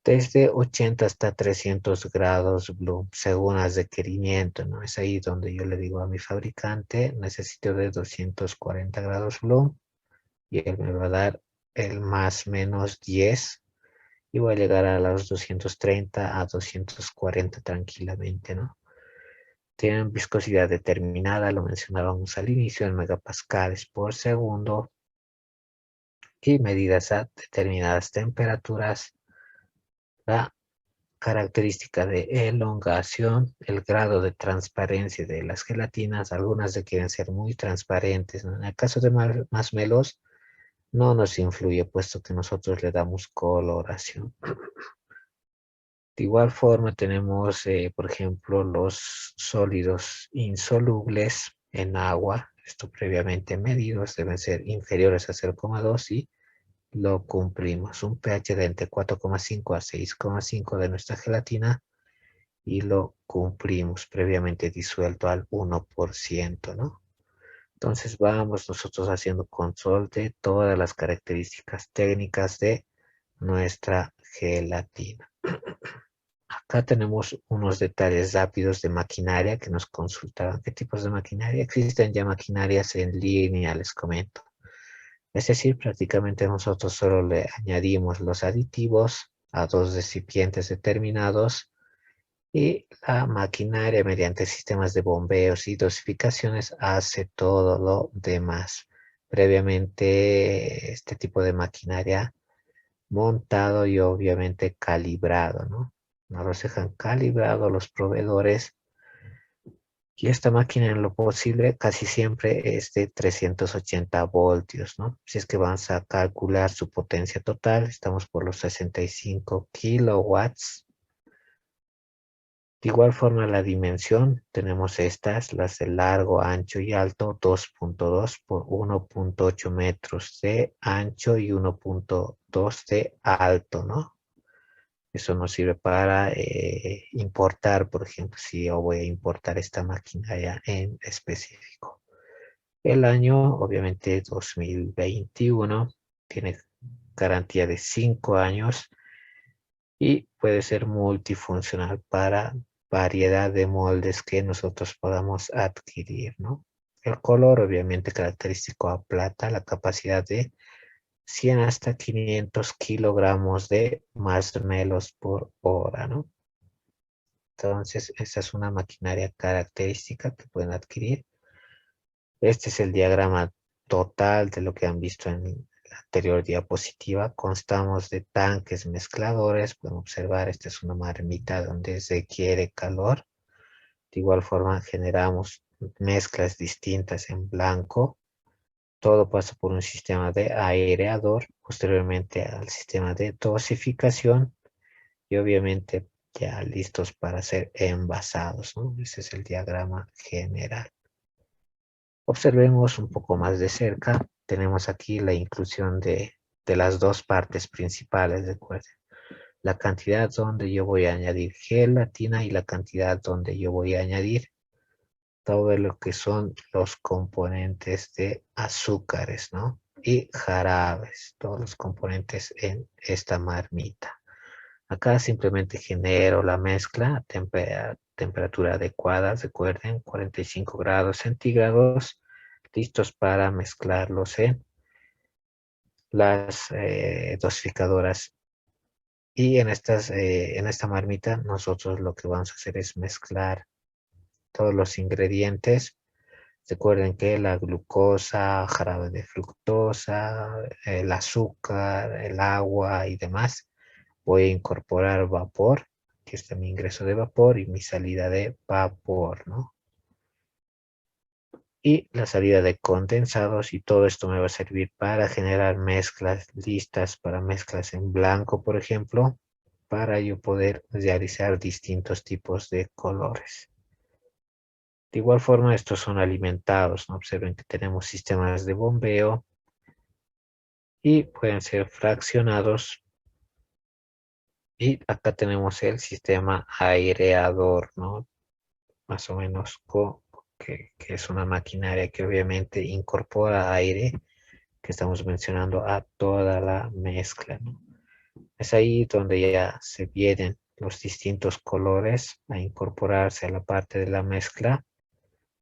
Speaker 1: desde 80 hasta 300 grados Bloom, según el requerimiento, ¿no? Es ahí donde yo le digo a mi fabricante, necesito de 240 grados Bloom, y él me va a dar el más menos 10, y voy a llegar a los 230 a 240 tranquilamente, ¿no? Tienen viscosidad determinada, lo mencionábamos al inicio, en megapascales por segundo, y medidas a determinadas temperaturas. La característica de elongación, el grado de transparencia de las gelatinas, algunas requieren ser muy transparentes, ¿no? En el caso de masmelos no nos influye, puesto que nosotros le damos coloración. De igual forma tenemos, por ejemplo, los sólidos insolubles en agua. Esto previamente medidos deben ser inferiores a 0,2 y lo cumplimos. Un pH de entre 4,5 a 6,5 de nuestra gelatina y lo cumplimos, previamente disuelto al 1%, ¿no? Entonces vamos nosotros haciendo control de todas las características técnicas de nuestra gelatina. Acá tenemos unos detalles rápidos de maquinaria que nos consultaban. ¿Qué tipos de maquinaria? Existen ya maquinarias en línea, les comento. Es decir, prácticamente nosotros solo le añadimos los aditivos a dos recipientes determinados Y la maquinaria mediante sistemas de bombeos y dosificaciones hace todo lo demás. Previamente este tipo de maquinaria montado y obviamente calibrado, ¿no? Nos los dejan calibrado los proveedores y esta máquina en lo posible casi siempre es de 380 voltios, ¿no? Si es que vamos a calcular su potencia total, estamos por los 65 kilowatts. De igual forma la dimensión, tenemos estas, las de largo, ancho y alto, 2.2 por 1.8 metros de ancho y 1.2 de alto, ¿no? Eso nos sirve para importar, por ejemplo, si yo voy a importar esta maquinaria en específico. El año, obviamente, 2021, tiene garantía de 5 años y puede ser multifuncional para variedad de moldes que nosotros podamos adquirir, ¿no? El color, obviamente, característico a plata, la capacidad de 100 hasta 500 kilogramos de marshmallows por hora, ¿no? Entonces, esta es una maquinaria característica que pueden adquirir. Este es el diagrama total de lo que han visto en la anterior diapositiva. Constamos de tanques mezcladores. Pueden observar, esta es una marmita donde se quiere calor. De igual forma, generamos mezclas distintas en blanco. Todo pasa por un sistema de aireador, posteriormente al sistema de dosificación y obviamente ya listos para ser envasados, ¿no? Ese es el diagrama general. Observemos un poco más de cerca. Tenemos aquí la inclusión de las dos partes principales, recuerden. La cantidad donde yo voy a añadir gelatina y la cantidad donde yo voy a añadir todo lo que son los componentes de azúcares, ¿no? Y jarabes, todos los componentes en esta marmita. Acá simplemente genero la mezcla a temperatura adecuada, recuerden, 45 grados centígrados, listos para mezclarlos en las dosificadoras. Y en esta marmita nosotros lo que vamos a hacer es mezclar todos los ingredientes. Recuerden que la glucosa, jarabe de fructosa, el azúcar, el agua y demás, voy a incorporar vapor. Aquí está mi ingreso de vapor y mi salida de vapor, ¿no? Y la salida de condensados, y todo esto me va a servir para generar mezclas listas para mezclas en blanco, por ejemplo, para yo poder realizar distintos tipos de colores. De igual forma, estos son alimentados, ¿no? Observen que tenemos sistemas de bombeo y pueden ser fraccionados. Y acá tenemos el sistema aireador, ¿no? Más o menos que es una maquinaria que obviamente incorpora aire, que estamos mencionando a toda la mezcla, ¿no? Es ahí donde ya se vienen los distintos colores a incorporarse a la parte de la mezcla.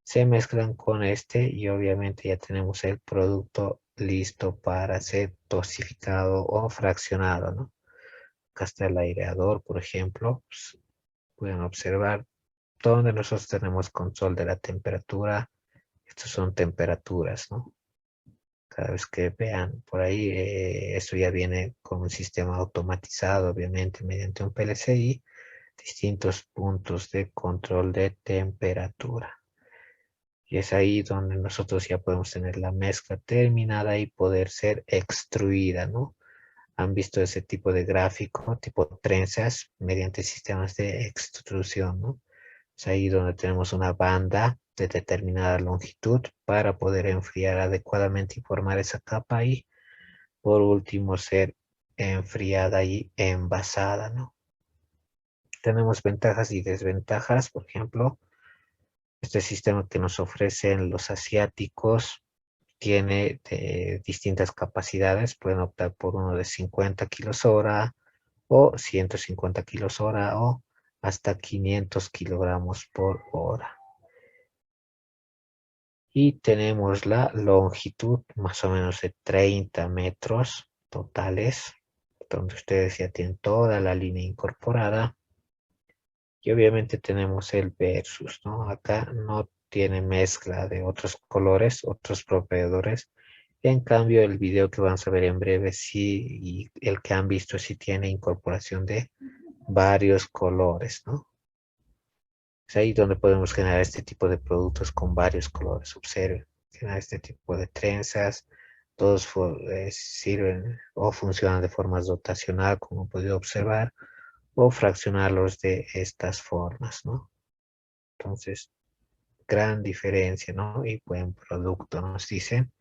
Speaker 1: Se mezclan con este y obviamente ya tenemos el producto listo para ser dosificado o fraccionado, ¿no? Acá está el aireador, por ejemplo. Pues, pueden observar donde nosotros tenemos control de la temperatura. Estos son temperaturas, ¿no? Cada vez que vean por ahí, esto ya viene con un sistema automatizado, obviamente, mediante un PLC y distintos puntos de control de temperatura. Y es ahí donde nosotros ya podemos tener la mezcla terminada y poder ser extruida, ¿no? Han visto ese tipo de gráfico, tipo trenzas, mediante sistemas de extrusión, ¿no? Es ahí donde tenemos una banda de determinada longitud para poder enfriar adecuadamente y formar esa capa y por último ser enfriada y envasada, ¿no? Tenemos ventajas y desventajas, por ejemplo, este sistema que nos ofrecen los asiáticos tiene distintas capacidades, pueden optar por uno de 50 kilos hora o 150 kilos hora o hasta 500 kilogramos por hora. Y tenemos la longitud más o menos de 30 metros totales, donde ustedes ya tienen toda la línea incorporada. Y obviamente tenemos el versus, ¿no? Acá no tiene mezcla de otros colores, otros proveedores. En cambio, el video que vamos a ver en breve sí, y el que han visto sí tiene incorporación de varios colores, ¿no? Es ahí donde podemos generar este tipo de productos con varios colores. Observen, generar este tipo de trenzas. Todos sirven o funcionan de forma dotacional, como he podido observar, o fraccionarlos de estas formas, ¿no? Entonces, gran diferencia, ¿no? Y buen producto, nos dicen.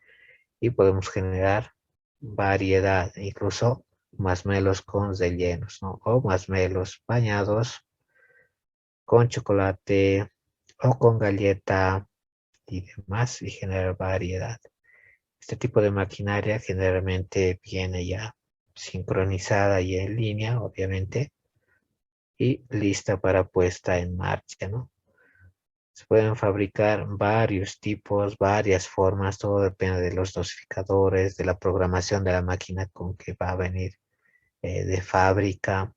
Speaker 1: Y podemos generar variedad, incluso masmelos con rellenos, ¿no? O masmelos bañados con chocolate o con galleta y demás, y generar variedad. Este tipo de maquinaria generalmente viene ya sincronizada y en línea, obviamente, y lista para puesta en marcha, ¿no? Se pueden fabricar varios tipos, varias formas, todo depende de los dosificadores, de la programación de la máquina con que va a venir de fábrica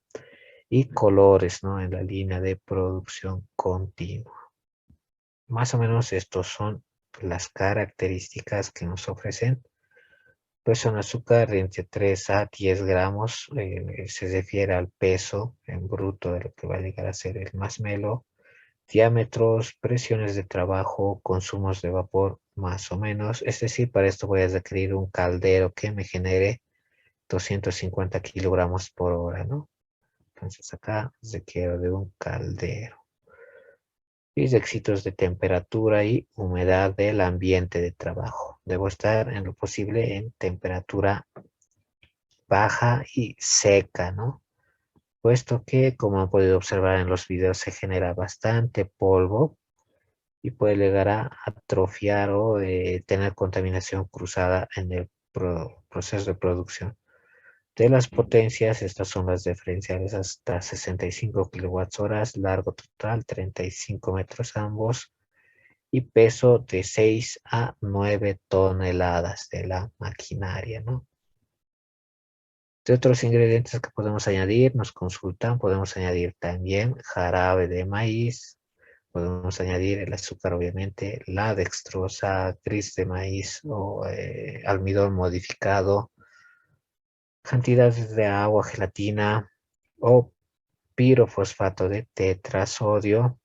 Speaker 1: y colores, ¿no? En la línea de producción continua. Más o menos estos son las características que nos ofrecen. Pues un azúcar de entre 3 a 10 gramos, se refiere al peso en bruto de lo que va a llegar a ser el masmelo. Diámetros, presiones de trabajo, consumos de vapor, más o menos. Es decir, para esto voy a requerir un caldero que me genere 250 kilogramos por hora, ¿no? Entonces acá requiero de un caldero. Y requisitos de temperatura y humedad del ambiente de trabajo. Debo estar en lo posible en temperatura baja y seca, ¿no? Puesto que, como han podido observar en los videos, se genera bastante polvo y puede llegar a atrofiar o tener contaminación cruzada en el proceso de producción. De las potencias, estas son las diferenciales hasta 65 kWh, largo total 35 metros ambos y peso de 6 a 9 toneladas de la maquinaria, ¿no? De otros ingredientes que podemos añadir, nos consultan, podemos añadir también jarabe de maíz, podemos añadir el azúcar, obviamente, la dextrosa, gris de maíz o almidón modificado, cantidades de agua, gelatina o pirofosfato de tetrasodio.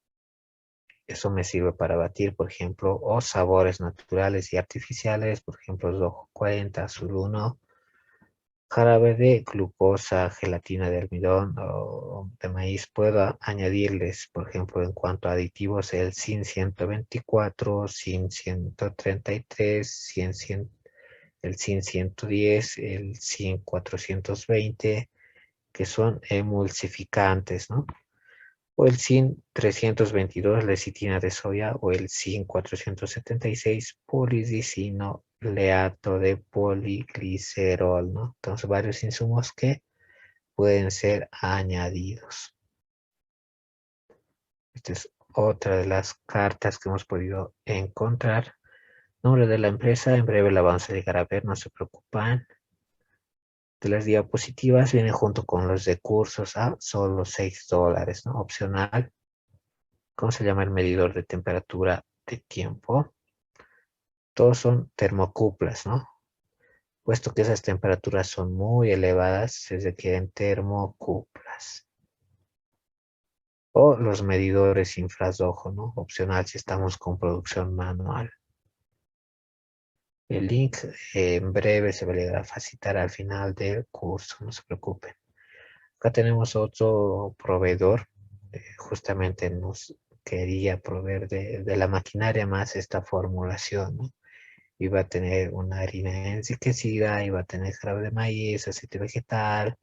Speaker 1: Eso me sirve para batir, por ejemplo, o sabores naturales y artificiales, por ejemplo, rojo 40, azul 1, jarabe de glucosa, gelatina de almidón o de maíz. Puedo añadirles, por ejemplo, en cuanto a aditivos, el zinc 124, zinc 133, el zinc 110, el zinc 420, que son emulsificantes, ¿no? O el zinc 322, lecitina de soya, o el zinc 476, polidicinoleato de poliglicerol, ¿no? Entonces, varios insumos que pueden ser añadidos. Esta es otra de las cartas que hemos podido encontrar. Nombre de la empresa, en breve la vamos a llegar a ver, no se preocupen. De las diapositivas viene junto con los recursos a solo $6, ¿no? Opcional. ¿Cómo se llama el medidor de temperatura de tiempo? Todos son termocuplas, ¿no? Puesto que esas temperaturas son muy elevadas, se requieren termocuplas. O los medidores infrarrojo, ¿no? Opcional si estamos con producción manual. El link en breve se va a llegar a facilitar al final del curso, no se preocupen. Acá tenemos otro proveedor, justamente nos quería proveer de la maquinaria más esta formulación, ¿no? Iba a tener una harina enriquecida, iba a tener jarabe de maíz, aceite vegetal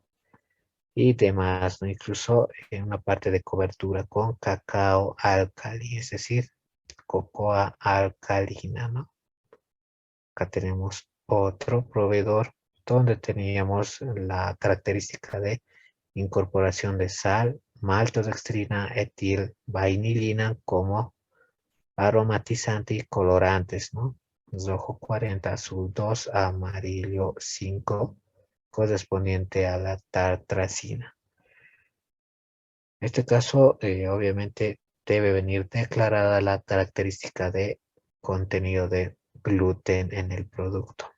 Speaker 1: y demás, ¿no? Incluso en una parte de cobertura con cacao alcali, es decir, cocoa alcalina, ¿no? Acá tenemos otro proveedor donde teníamos la característica de incorporación de sal, maltodextrina, etil, vainilina como aromatizante y colorantes, ¿no? Rojo 40, azul 2, amarillo 5, correspondiente a la tartracina. En este caso, obviamente, debe venir declarada la característica de contenido de gluten en el producto.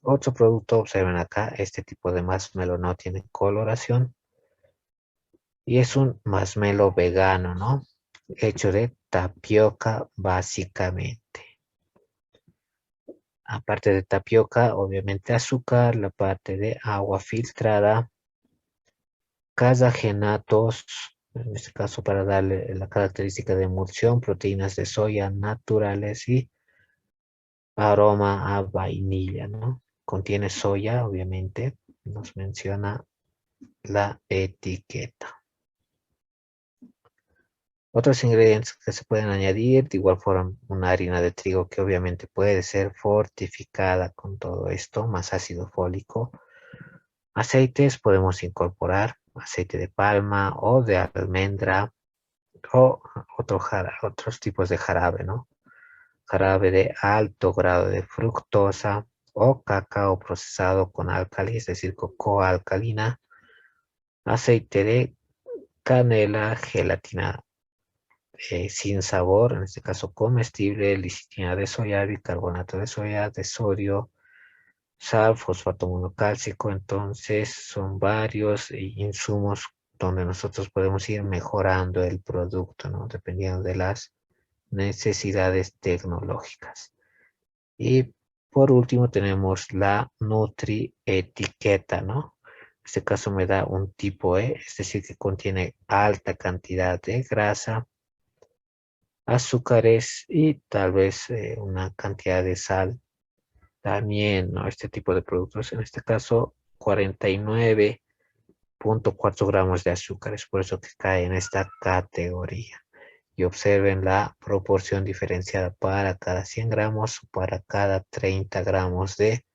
Speaker 1: Otro producto, observen acá, este tipo de marshmallow no tiene coloración y es un marshmallow vegano, ¿no? Hecho de tapioca básicamente. Aparte de tapioca, obviamente azúcar, la parte de agua filtrada, casagenatos, en este caso para darle la característica de emulsión, proteínas de soya naturales y aroma a vainilla, ¿no? Contiene soya, obviamente, nos menciona la etiqueta. Otros ingredientes que se pueden añadir, de igual forma una harina de trigo que obviamente puede ser fortificada con todo esto, más ácido fólico. Aceites podemos incorporar aceite de palma o de almendra o otros tipos de jarabe, ¿no? Jarabe de alto grado de fructosa o cacao procesado con álcali, es decir, cocoa alcalina, aceite de canela, gelatina sin sabor, en este caso comestible, licitina de soya, bicarbonato de soya, de sodio, sal, fosfato monocálcico. Entonces son varios insumos donde nosotros podemos ir mejorando el producto, ¿no? Dependiendo de las necesidades tecnológicas. Y por último tenemos la Nutri etiqueta, ¿no? En este caso me da un tipo E, es decir, que contiene alta cantidad de grasa, azúcares y tal vez una cantidad de sal. También, ¿no? Este tipo de productos, en este caso 49,4 gramos de azúcar, es por eso que cae en esta categoría. Y observen la proporción diferenciada para cada 100 gramos o para cada 30 gramos de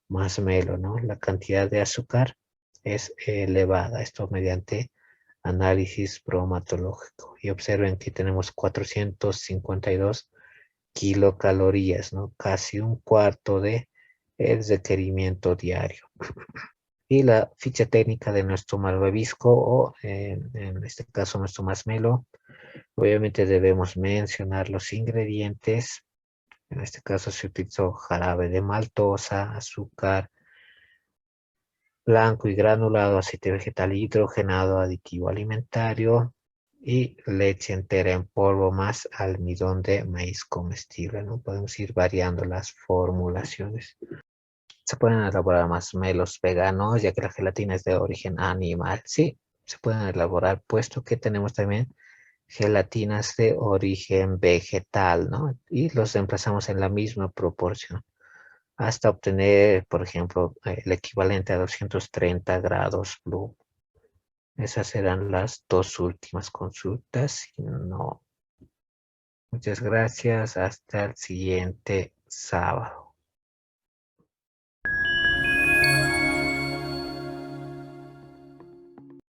Speaker 1: marshmallow, ¿no? La cantidad de azúcar es elevada, esto mediante análisis bromatológico. Y observen que tenemos 452 kilocalorías, ¿no? Casi un cuarto de el requerimiento diario. Y la ficha técnica de nuestro malvavisco o en este caso nuestro marshmallow. Obviamente debemos mencionar los ingredientes. En este caso se utilizó jarabe de maltosa, azúcar blanco y granulado, aceite vegetal hidrogenado, aditivo alimentario y leche entera en polvo más almidón de maíz comestible, ¿no? Podemos ir variando las formulaciones. Se pueden elaborar marshmallows veganos, ya que la gelatina es de origen animal. Sí, se pueden elaborar, puesto que tenemos también gelatinas de origen vegetal, ¿no? Y los reemplazamos en la misma proporción hasta obtener, por ejemplo, el equivalente a 230 grados Blue. Esas serán las dos últimas consultas. No, muchas gracias. Hasta el siguiente sábado.